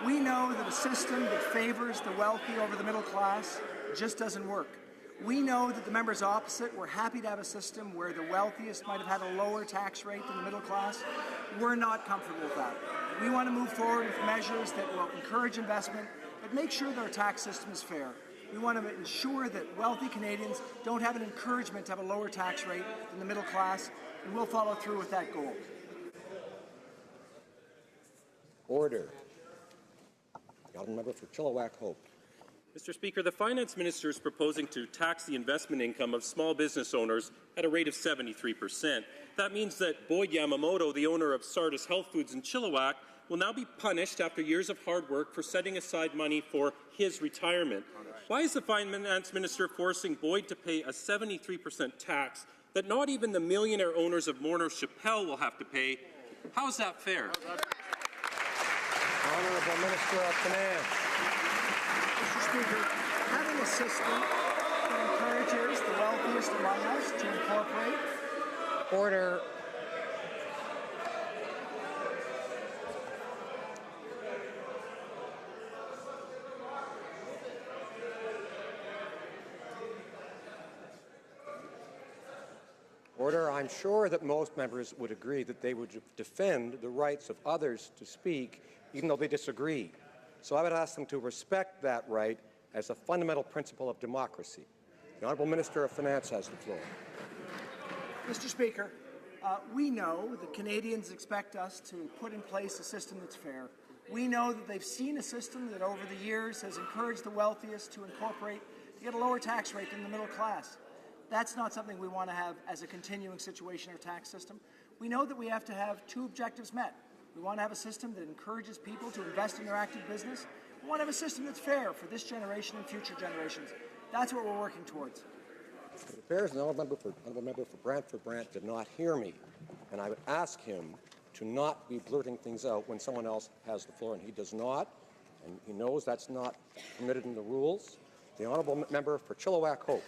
We know that a system that favors the wealthy over the middle class just doesn't work. We know that the members opposite were happy to have a system where the wealthiest might have had a lower tax rate than the middle class. We're not comfortable with that. We want to move forward with measures that will encourage investment, but make sure that our tax system is fair. We want to ensure that wealthy Canadians don't have an encouragement to have a lower tax rate than the middle class, and we'll follow through with that goal. Order. The honourable member for Chilliwack Hope. Mr. Speaker, the Finance Minister is proposing to tax the investment income of small business owners at a rate of 73%. That means that Boyd Yamamoto, the owner of Sardis Health Foods in Chilliwack, will now be punished after years of hard work for setting aside money for his retirement. Why is the Finance Minister forcing Boyd to pay a 73% tax that not even the millionaire owners of Morneau Chappelle will have to pay? How is that fair? Honourable Minister of Finance. Mr. Speaker, having a system that encourages the wealthiest among us to incorporate. Order. Order. I'm sure that most members would agree that they would defend the rights of others to speak, even though they disagree. So I would ask them to respect that right as a fundamental principle of democracy. The Honourable Minister of Finance has the floor. Mr. Speaker, we know that Canadians expect us to put in place a system that's fair. We know that they've seen a system that over the years has encouraged the wealthiest to incorporate to get a lower tax rate than the middle class. That's not something we want to have as a continuing situation in our tax system. We know that we have to have two objectives met. We want to have a system that encourages people to invest in their active business. We want to have a system that's fair for this generation and future generations. That's what we're working towards. It appears the honourable member for Brantford-Brant did not hear me, and I would ask him to not be blurting things out when someone else has the floor, and he does not, and he knows that's not permitted in the rules. The honourable member for Chilliwack Hope.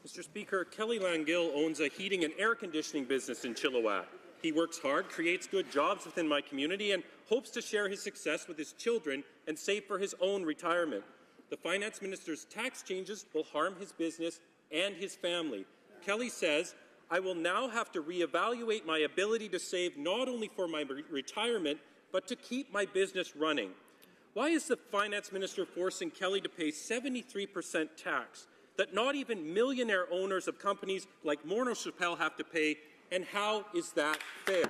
Mr. Speaker, Kelly Langill owns a heating and air conditioning business in Chilliwack. He works hard, creates good jobs within my community, and hopes to share his success with his children and save for his own retirement. The Finance Minister's tax changes will harm his business and his family. Kelly says, I will now have to reevaluate my ability to save not only for my retirement, but to keep my business running. Why is the Finance Minister forcing Kelly to pay 73% tax that not even millionaire owners of companies like Morneau Chappelle have to pay, and how is that fair?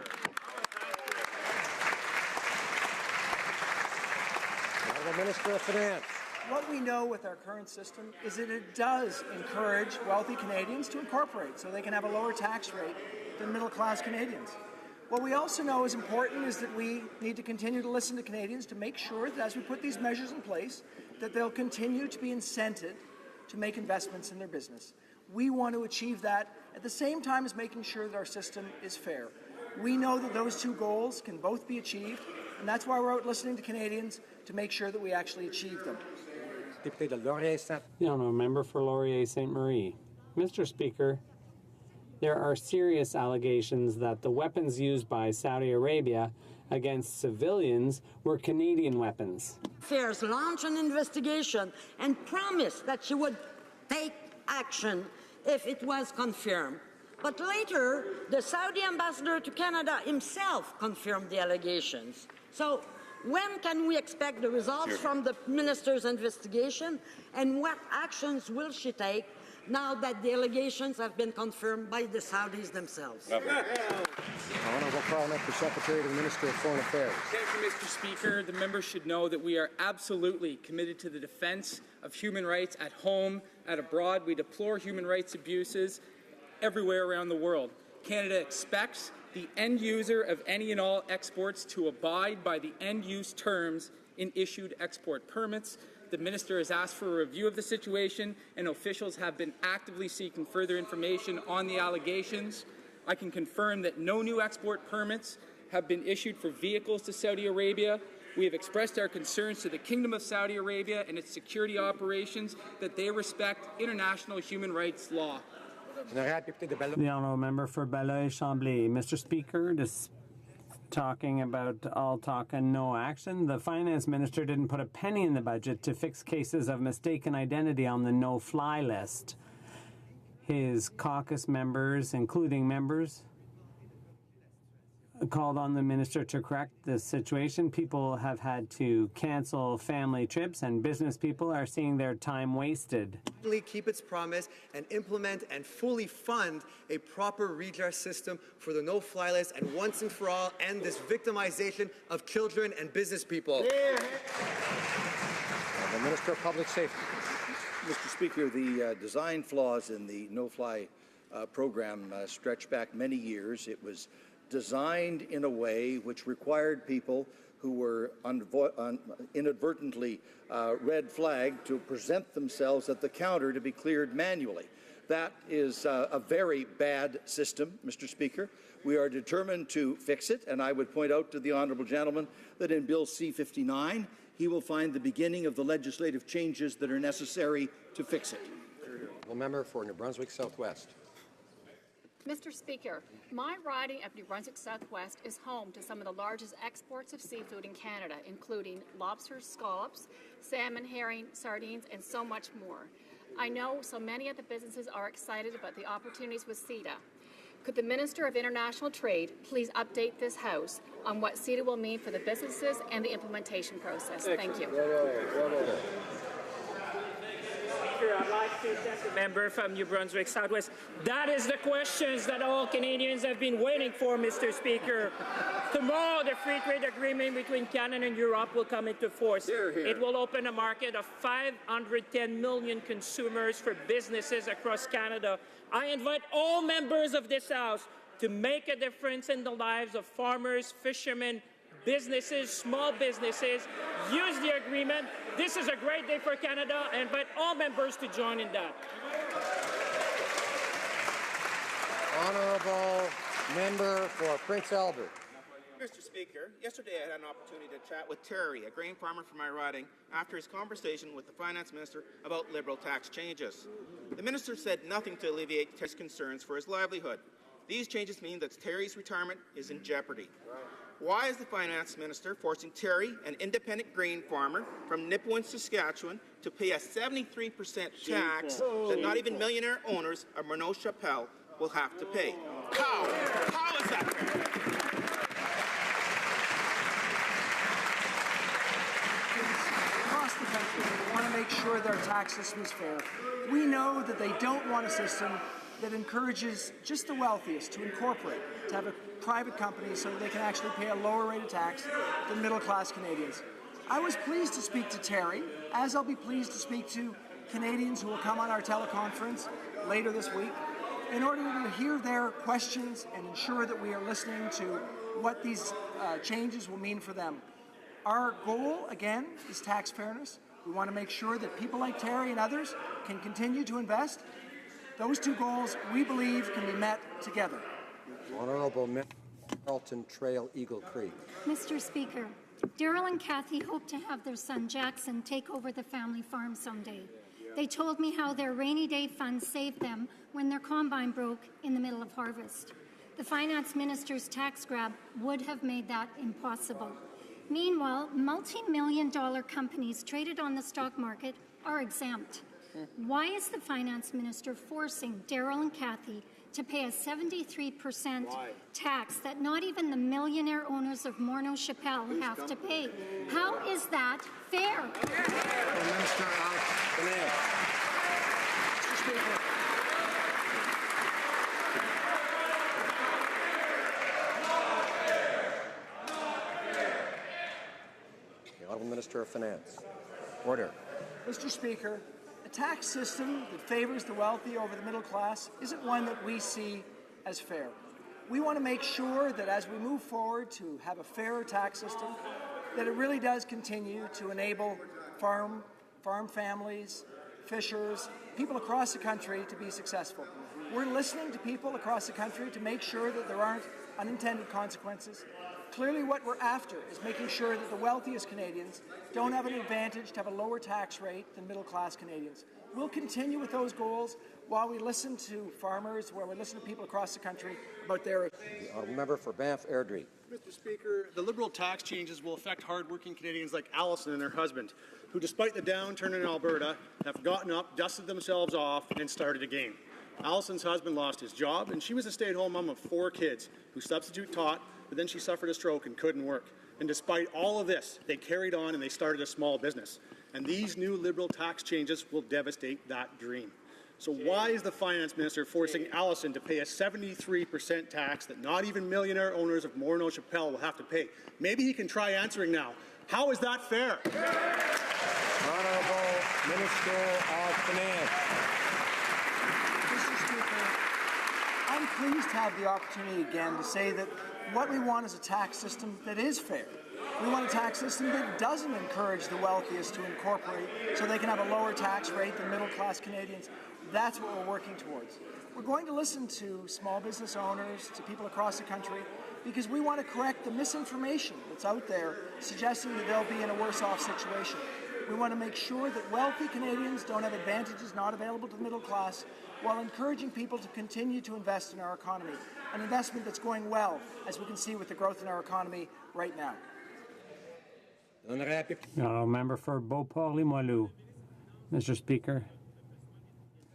Honourable Minister of Finance. What we know with our current system is that it does encourage wealthy Canadians to incorporate so they can have a lower tax rate than middle-class Canadians. What we also know is important is that we need to continue to listen to Canadians to make sure that as we put these measures in place, that they'll continue to be incented to make investments in their business. We want to achieve that at the same time as making sure that our system is fair. We know that those two goals can both be achieved, and that's why we're out listening to Canadians to make sure that we actually achieve them. The honourable member for Laurier St. Marie. Mr. Speaker, there are serious allegations that the weapons used by Saudi Arabia against civilians were Canadian weapons. Affairs launched an investigation and promised that she would take action if it was confirmed. But later, the Saudi ambassador to Canada himself confirmed the allegations. So When can we expect the results from the minister's investigation, and what actions will she take now that the allegations have been confirmed by the Saudis themselves? Honourable Parliamentary Secretary to the Minister of Foreign Affairs. Thank you, Mr. Speaker. The members should know that we are absolutely committed to the defence of human rights at home, and abroad. We deplore human rights abuses everywhere around the world. Canada expects the end user of any and all exports to abide by the end-use terms in issued export permits. The Minister has asked for a review of the situation, and officials have been actively seeking further information on the allegations. I can confirm that no new export permits have been issued for vehicles to Saudi Arabia. We have expressed our concerns to the Kingdom of Saudi Arabia and its security operations that they respect international human rights law. The honourable member for Belleuil-Chambly. Mr. Speaker, talking about all talk and no action, the finance minister didn't put a penny in the budget to fix cases of mistaken identity on the no-fly list. His caucus members, including members, called on the minister to correct this situation. People have had to cancel family trips, and business people are seeing their time wasted. Keep its promise and implement and fully fund a proper redress system for the no-fly list, and once and for all end this victimization of children and business people. The Minister of Public Safety. Mr. Speaker, the design flaws in the no-fly program stretch back many years. It was designed in a way which required people who were inadvertently red flagged to present themselves at the counter to be cleared manually. That is a very bad system, Mr. Speaker. We are determined to fix it, and I would point out to the honourable gentleman that in Bill C-59, he will find the beginning of the legislative changes that are necessary to fix it. The member for New Brunswick Southwest. Mr. Speaker, my riding of New Brunswick Southwest is home to some of the largest exports of seafood in Canada, including lobsters, scallops, salmon, herring, sardines, and so much more. I know so many of the businesses are excited about the opportunities with CETA. Could the Minister of International Trade please update this House on what CETA will mean for the businesses and the implementation process? Thank you. I'd like to thank the member from New Brunswick Southwest. That is the questions that all Canadians have been waiting for, Mr. Speaker. Tomorrow, the free trade agreement between Canada and Europe will come into force. Hear, hear. It will open a market of 510 million consumers for businesses across Canada. I invite all members of this House to make a difference in the lives of farmers, fishermen, businesses, small businesses. Use the agreement. This is a great day for Canada. I invite all members to join in that. Honourable member for Prince Albert. Mr. Speaker, yesterday I had an opportunity to chat with Terry, a grain farmer from my riding, after his conversation with the Finance Minister about Liberal tax changes. The Minister said nothing to alleviate Terry's concerns for his livelihood. These changes mean that Terry's retirement is in jeopardy. Why is the Finance Minister forcing Terry, an independent grain farmer from Nipawin, Saskatchewan, to pay a 73% tax that not even millionaire owners of Renault Chappelle will have to pay? How? How is that fair? Across the country, we want to make sure their tax system is fair. We know that they don't want a system that encourages just the wealthiest to incorporate, to have a private company so that they can actually pay a lower rate of tax than middle-class Canadians. I was pleased to speak to Terry, as I'll be pleased to speak to Canadians who will come on our teleconference later this week, in order to hear their questions and ensure that we are listening to what these changes will mean for them. Our goal, again, is tax fairness. We want to make sure that people like Terry and others can continue to invest. Those two goals, we believe, can be met together. Honourable Member Carlton Trail, Eagle Creek. Mr. Speaker, Daryl and Kathy hope to have their son Jackson take over the family farm someday. They told me how their rainy day fund saved them when their combine broke in the middle of harvest. The Finance Minister's tax grab would have made that impossible. Meanwhile, multi-million-dollar companies traded on the stock market are exempt. Why is the Finance Minister forcing Daryl and Kathy to pay a 73% tax that not even the millionaire owners of Morneau Chappelle have to pay. How is that fair? Minister of Finance. Mr. Speaker. The Honourable Minister of Finance. Order. Mr. Speaker, a tax system that favors the wealthy over the middle class isn't one that we see as fair. We want to make sure that as we move forward to have a fairer tax system, that it really does continue to enable farm families, fishers, people across the country to be successful. We're listening to people across the country to make sure that there aren't unintended consequences. Clearly what we're after is making sure that the wealthiest Canadians don't have an advantage to have a lower tax rate than middle-class Canadians. We'll continue with those goals while we listen to farmers, while we listen to people across the country about their... The Honourable Member for Banff Airdrie. Mr. Speaker, the Liberal tax changes will affect hard-working Canadians like Alison and her husband, who, despite the downturn in Alberta, have gotten up, dusted themselves off, and started again. Alison's husband lost his job, and she was a stay-at-home mom of 4 kids who substitute taught, but then she suffered a stroke and couldn't work. And despite all of this, they carried on and they started a small business. And these new Liberal tax changes will devastate that dream. So why is the Finance Minister forcing Alison to pay a 73% tax that not even millionaire owners of Morneau Chappelle will have to pay? Maybe he can try answering now. How is that fair? Honourable Minister of Finance. Mr. Speaker, I'm pleased to have the opportunity again to say that what we want is a tax system that is fair. We want a tax system that doesn't encourage the wealthiest to incorporate so they can have a lower tax rate than middle-class Canadians. That's what we're working towards. We're going to listen to small business owners, to people across the country, because we want to correct the misinformation that's out there suggesting that they'll be in a worse-off situation. We want to make sure that wealthy Canadians don't have advantages not available to the middle class, while encouraging people to continue to invest in our economy, an investment that's going well, as we can see with the growth in our economy right now. Member for Beauport-Limoilou. Mr. Speaker,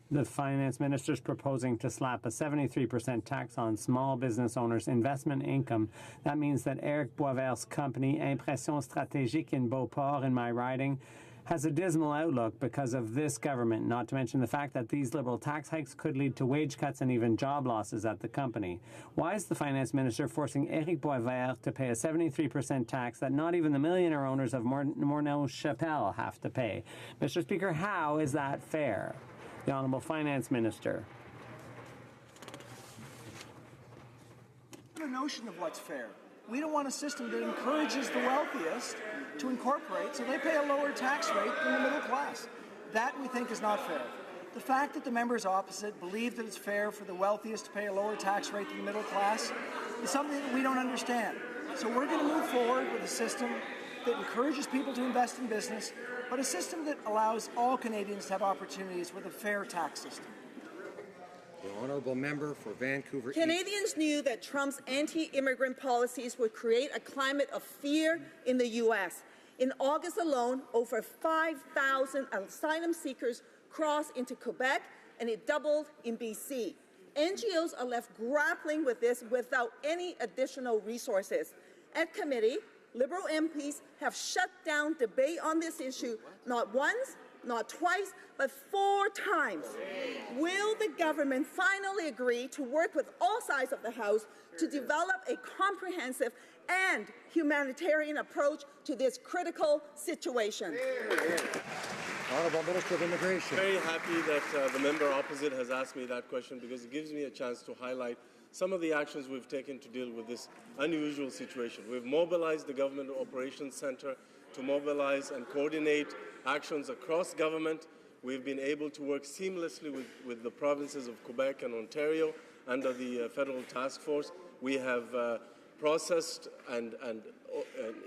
the Finance Minister is proposing to slap a 73% tax on small business owners' investment income. That means that Eric Boisvert's company, Impression Stratégique in Beauport, in my riding, has a dismal outlook because of this government, not to mention the fact that these Liberal tax hikes could lead to wage cuts and even job losses at the company. Why is the Finance Minister forcing Eric Boisvert to pay a 73% tax that not even the millionaire owners of Morneau Chappelle have to pay? Mr. Speaker, how is that fair? The Honourable Finance Minister. The notion of what's fair. We don't want a system that encourages the wealthiest to incorporate so they pay a lower tax rate than the middle class. That, we think, is not fair. The fact that the members opposite believe that it's fair for the wealthiest to pay a lower tax rate than the middle class is something that we don't understand. So we're going to move forward with a system that encourages people to invest in business, but a system that allows all Canadians to have opportunities with a fair tax system. The Honourable Member for Vancouver East. Canadians knew that Trump's anti-immigrant policies would create a climate of fear in the U.S. In August alone, over 5,000 asylum seekers crossed into Quebec, and it doubled in BC. NGOs are left grappling with this without any additional resources. At committee, Liberal MPs have shut down debate on this issue not once, not twice, but 4 times. Will the government finally agree to work with all sides of the House to develop a comprehensive and humanitarian approach to this critical situation? Honourable Minister of Immigration. Very happy that the member opposite has asked me that question, because it gives me a chance to highlight some of the actions we've taken to deal with this unusual situation. We've mobilized the Government Operations Centre to mobilize and coordinate actions across government. We've been able to work seamlessly with the provinces of Quebec and Ontario under the federal task force. We have processed and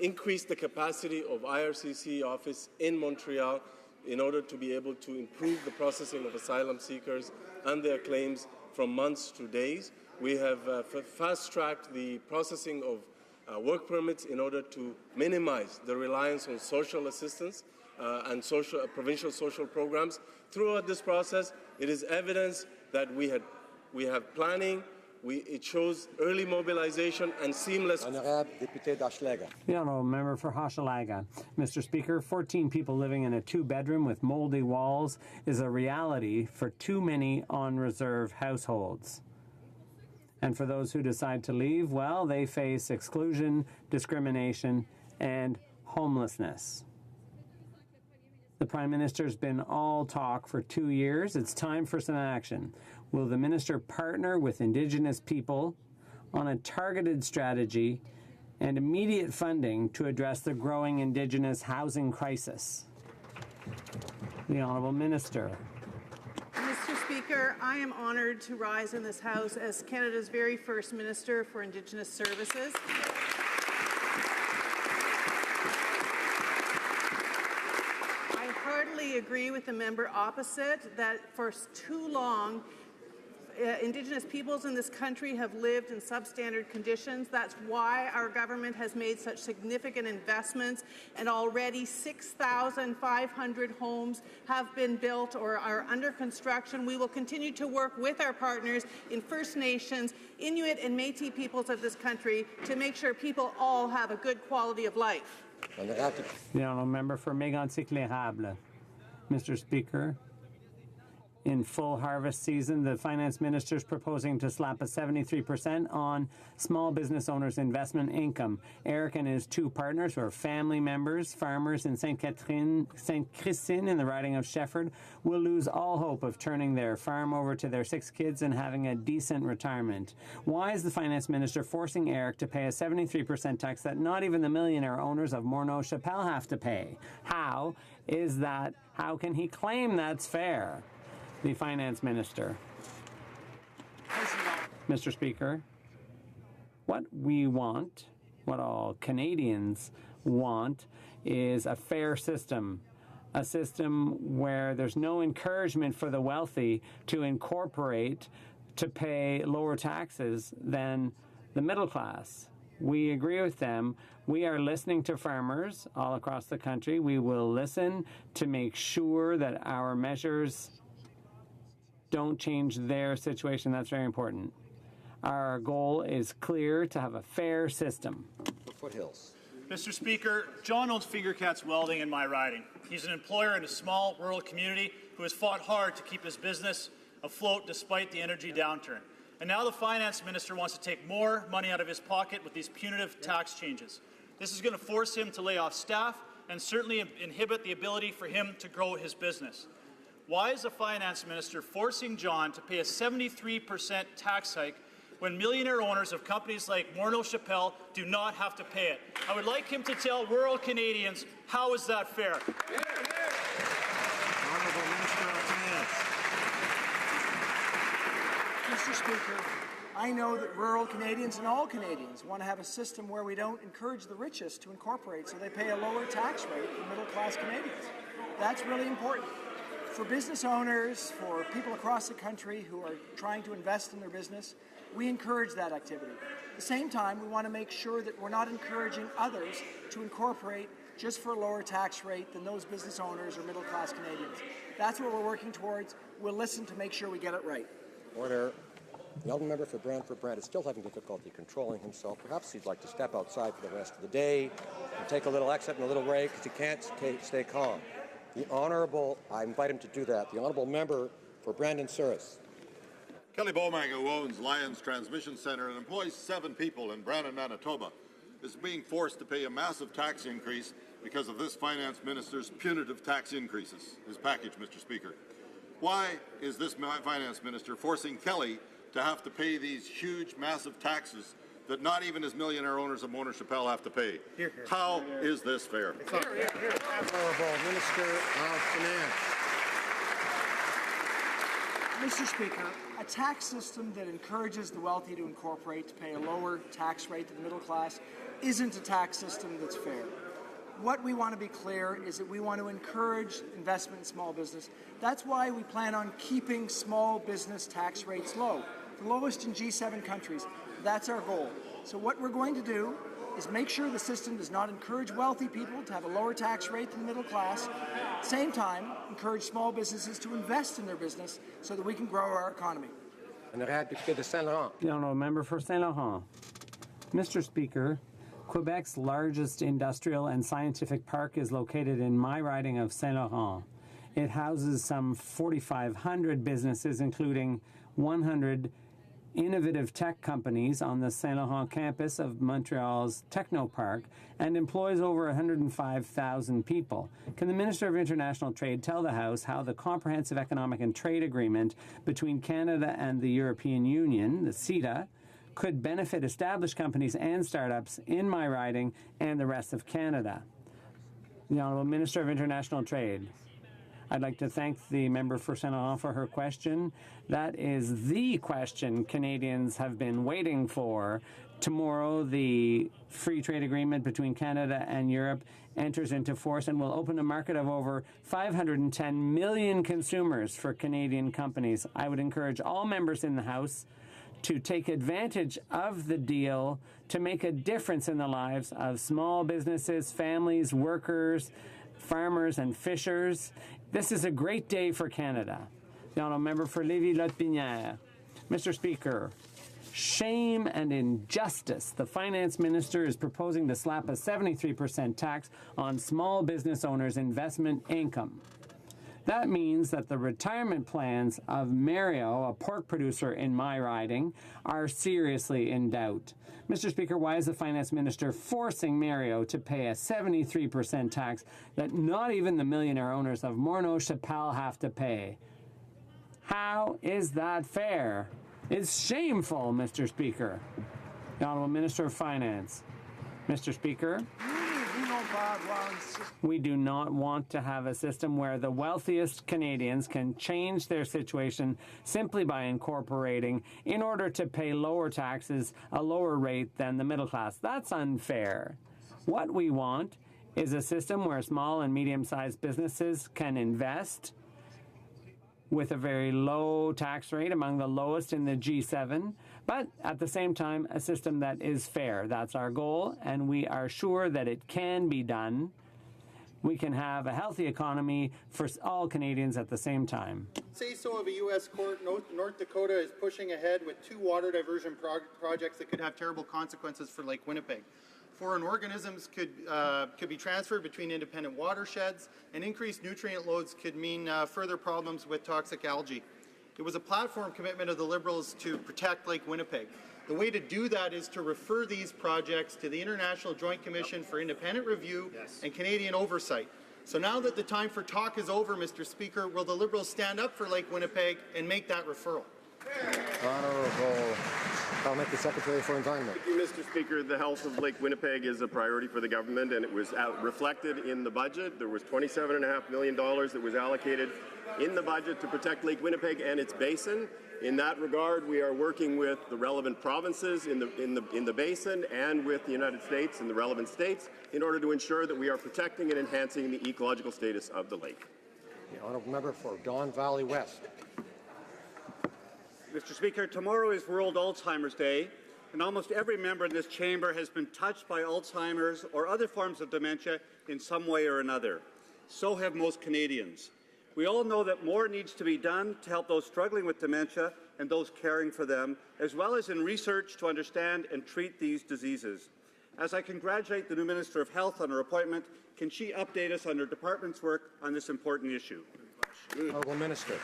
increased the capacity of IRCC office in Montreal in order to be able to improve the processing of asylum seekers and their claims from months to days. We have fast-tracked the processing of work permits in order to minimize the reliance on social assistance and provincial social programs. Throughout this process, it is evidence that we had we have planning, it shows early mobilization and seamless. Honorable Député d'Hochelaga. The Honourable Member for Hochelaga. Mr. Speaker, 14 people living in a two-bedroom with mouldy walls is a reality for too many on-reserve households. And for those who decide to leave, well, they face exclusion, discrimination, and homelessness. The Prime Minister's been all talk for 2 years. It's time for some action. Will the Minister partner with Indigenous people on a targeted strategy and immediate funding to address the growing Indigenous housing crisis? The Honourable Minister. Mr. Speaker, I am honoured to rise in this House as Canada's very first Minister for Indigenous Services. I heartily agree with the member opposite that for too long, Indigenous peoples in this country have lived in substandard conditions. That's why our government has made such significant investments, and already 6,500 homes have been built or are under construction. We will continue to work with our partners in First Nations, Inuit and Métis peoples of this country to make sure people all have a good quality of life. The Honourable Member for Mégantic-l'Érable. Mr. Speaker, in full harvest season, the Finance Minister is proposing to slap a 73% on small business owners' investment income. Eric and his two partners, who are family members, farmers in St. Christine in the riding of Shefford, will lose all hope of turning their farm over to their 6 kids and having a decent retirement. Why is the Finance Minister forcing Eric to pay a 73% tax that not even the millionaire owners of Morneau-Chapelle have to pay? How can he claim that's fair? The Finance Minister. Mr. Speaker, what we want, what all Canadians want, is a fair system. A system where there's no encouragement for the wealthy to incorporate, to pay lower taxes than the middle class. We agree with them. We are listening to farmers all across the country. We will listen to make sure that our measures don't change their situation. That's very important. Our goal is clear: to have a fair system. Foothills. Mr. Speaker, John owns Finger Cats Welding in my riding. He's an employer in a small rural community who has fought hard to keep his business afloat despite the energy downturn. And now the Finance Minister wants to take more money out of his pocket with these punitive tax changes. This is going to force him to lay off staff and certainly inhibit the ability for him to grow his business. Why is the Finance Minister forcing John to pay a 73% tax hike when millionaire owners of companies like Morneau-Chapelle do not have to pay it? I would like him to tell rural Canadians, how is that fair? Honourable Minister of Finance. Mr. Speaker, I know that rural Canadians and all Canadians want to have a system where we don't encourage the richest to incorporate so they pay a lower tax rate than middle-class Canadians. That's really important. For business owners, for people across the country who are trying to invest in their business, we encourage that activity. At the same time, we want to make sure that we're not encouraging others to incorporate just for a lower tax rate than those business owners or middle-class Canadians. That's what we're working towards. We'll listen to make sure we get it right. Order. The Honourable Member for Brantford-Brant is still having difficulty controlling himself. Perhaps he'd like to step outside for the rest of the day and take a little exit and a little break because he can't stay calm. The Honourable, I invite him to do that. The Honourable Member for Brandon-Souris. Kelly Beaumang, who owns Lions Transmission Centre and employs 7 people in Brandon, Manitoba, is being forced to pay a massive tax increase because of this Finance Minister's punitive tax increases, his package, Mr. Speaker. Why is this Finance Minister forcing Kelly to have to pay these huge, massive taxes that not even his millionaire owners of Morneau-Chapelle have to pay? How is this fair? Honourable Minister of Finance. Mr. Speaker, a tax system that encourages the wealthy to incorporate to pay a lower tax rate to the middle class isn't a tax system that's fair. What we want to be clear is that we want to encourage investment in small business. That's why we plan on keeping small business tax rates low, the lowest in G7 countries. That's our goal. So what we're going to do is make sure the system does not encourage wealthy people to have a lower tax rate than the middle class. At the same time, encourage small businesses to invest in their business so that we can grow our economy. Honorable député de Saint-Laurent. The honourable member for Saint Laurent. Mr. Speaker, Quebec's largest industrial and scientific park is located in my riding of Saint Laurent. It houses some 4,500 businesses, including 100 innovative tech companies on the Saint Laurent campus of Montreal's Technopark, and employs over 105,000 people. Can the Minister of International Trade tell the House how the Comprehensive Economic and Trade Agreement between Canada and the European Union, the CETA, could benefit established companies and startups in my riding and the rest of Canada? The Honourable Minister of International Trade. I'd like to thank the member for Saint Laurent for her question. That is the question Canadians have been waiting for. Tomorrow, the free trade agreement between Canada and Europe enters into force and will open a market of over 510 million consumers for Canadian companies. I would encourage all members in the House to take advantage of the deal to make a difference in the lives of small businesses, families, workers, farmers, and fishers. This is a great day for Canada. The honourable member for Lévis-Lotbinière. Mr. Speaker, shame and injustice. The finance minister is proposing to slap a 73% tax on small business owners' investment income. That means that the retirement plans of Mario, a pork producer in my riding, are seriously in doubt. Mr. Speaker, why is the finance minister forcing Mario to pay a 73% tax that not even the millionaire owners of Morneau-Chapelle have to pay? How is that fair? It's shameful, Mr. Speaker. The Honourable Minister of Finance. Mr. Speaker, we do not want to have a system where the wealthiest Canadians can change their situation simply by incorporating in order to pay lower taxes, a lower rate than the middle class. That's unfair. What we want is a system where small and medium-sized businesses can invest with a very low tax rate, among the lowest in the G7, but at the same time, a system that is fair. That's our goal, and we are sure that it can be done. We can have a healthy economy for all Canadians at the same time. Say so of a U.S. court, North Dakota is pushing ahead with 2 water diversion projects that could have terrible consequences for Lake Winnipeg. Foreign organisms could be transferred between independent watersheds, and increased nutrient loads could mean further problems with toxic algae. It was a platform commitment of the Liberals to protect Lake Winnipeg. The way to do that is to refer these projects to the International Joint Commission for Independent Review and Canadian Oversight. So now that the time for talk is over, Mr. Speaker, will the Liberals stand up for Lake Winnipeg and make that referral? Honourable Parliamentary Secretary for Environment. Thank you, Mr. Speaker. The health of Lake Winnipeg is a priority for the government, and it was reflected in the budget. There was $27.5 million that was allocated in the budget to protect Lake Winnipeg and its basin. In that regard, we are working with the relevant provinces in the basin and with the United States and the relevant states in order to ensure that we are protecting and enhancing the ecological status of the lake. The honourable member for Don Valley West. Mr. Speaker, tomorrow is World Alzheimer's Day, and almost every member in this chamber has been touched by Alzheimer's or other forms of dementia in some way or another. So have most Canadians. We all know that more needs to be done to help those struggling with dementia and those caring for them, as well as in research to understand and treat these diseases. As I congratulate the new Minister of Health on her appointment, can she update us on her department's work on this important issue? Honourable Minister.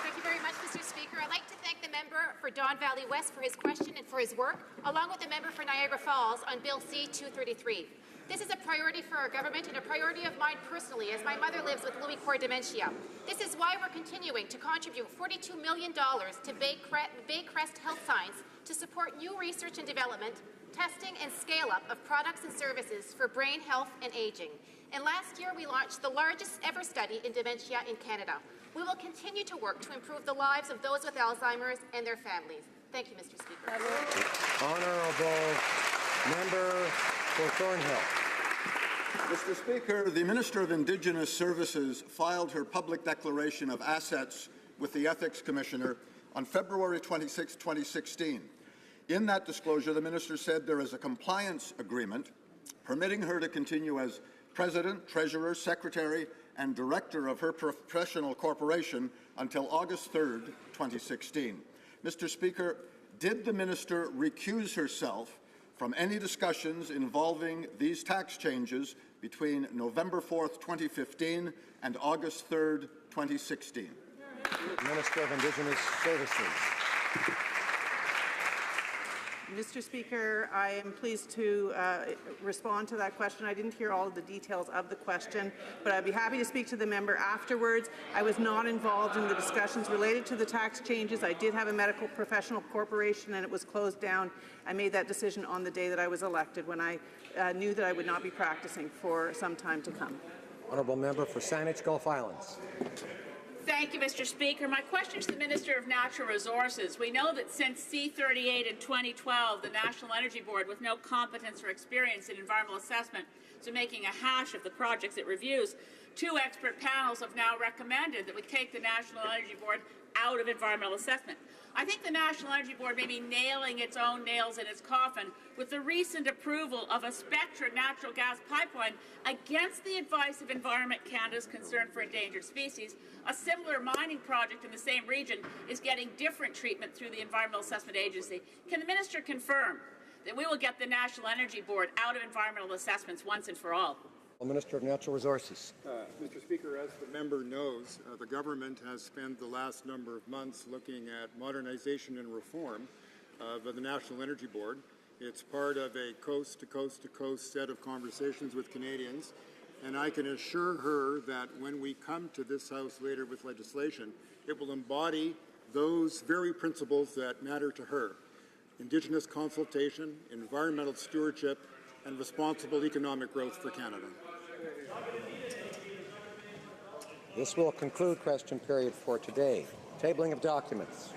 Thank you very much, Mr. Speaker. I'd like to thank the member for Don Valley West for his question and for his work, along with the member for Niagara Falls on Bill C-233. This is a priority for our government and a priority of mine personally, as my mother lives with Lewy Body dementia. This is why we're continuing to contribute $42 million to Baycrest Health Science to support new research and development, testing and scale-up of products and services for brain health and aging. And last year, we launched the largest ever study in dementia in Canada. We will continue to work to improve the lives of those with Alzheimer's and their families. Thank you, Mr. Speaker. Honourable member for Thornhill. Mr. Speaker, the Minister of Indigenous Services filed her public declaration of assets with the Ethics Commissioner on February 26, 2016. In that disclosure, the Minister said there is a compliance agreement permitting her to continue as President, Treasurer, Secretary, and Director of her professional corporation until August 3, 2016. Mr. Speaker, did the minister recuse herself from any discussions involving these tax changes between November 4th, 2015 and August 3rd, 2016? Minister of Indigenous Services. Mr. Speaker, I am pleased to respond to that question. I didn't hear all of the details of the question, but I'd be happy to speak to the member afterwards. I was not involved in the discussions related to the tax changes. I did have a medical professional corporation and it was closed down. I made that decision on the day that I was elected when I knew that I would not be practicing for some time to come. Honourable Member for Saanich Gulf Islands. Thank you, Mr. Speaker. My question to the Minister of Natural Resources. We know that since C38 in 2012, the National Energy Board, with no competence or experience in environmental assessment, is making a hash of the projects it reviews. 2 expert panels have now recommended that we take the National Energy Board out of environmental assessment. I think the National Energy Board may be nailing its own nails in its coffin with the recent approval of a Spectra natural gas pipeline against the advice of Environment Canada's Concern for Endangered Species. A similar mining project in the same region is getting different treatment through the Environmental Assessment Agency. Can the Minister confirm that we will get the National Energy Board out of environmental assessments once and for all? Minister of Natural Resources. Mr. Speaker, as the member knows, the government has spent the last number of months looking at modernization and reform of the National Energy Board. It's part of a coast-to-coast-to-coast set of conversations with Canadians, and I can assure her that when we come to this House later with legislation, it will embody those very principles that matter to her: Indigenous consultation, environmental stewardship, and responsible economic growth for Canada. This will conclude question period for today. Tabling of documents.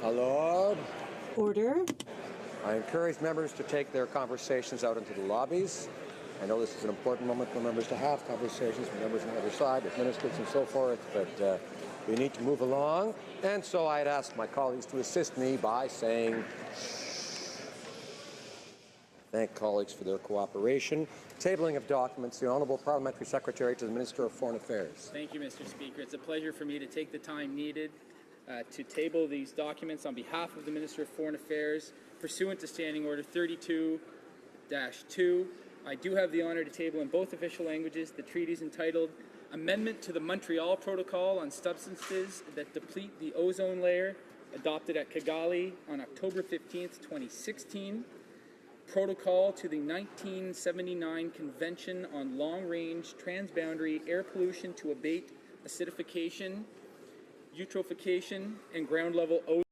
Lord. Order. I encourage members to take their conversations out into the lobbies. I know this is an important moment for members to have conversations with members on the other side, with ministers and so forth, but we need to move along. And so I'd ask my colleagues to assist me by saying shh. Thank colleagues for their cooperation. Tabling of documents. The Honourable Parliamentary Secretary to the Minister of Foreign Affairs. Thank you, Mr. Speaker. It's a pleasure for me to take the time needed to table these documents on behalf of the Minister of Foreign Affairs pursuant to Standing Order 32-2. I do have the honour to table in both official languages the treaties entitled Amendment to the Montreal Protocol on Substances that Deplete the Ozone Layer, adopted at Kigali on October 15th, 2016. protocol to the 1979 Convention on Long-Range Transboundary Air Pollution to abate acidification, eutrophication, and ground-level ozone.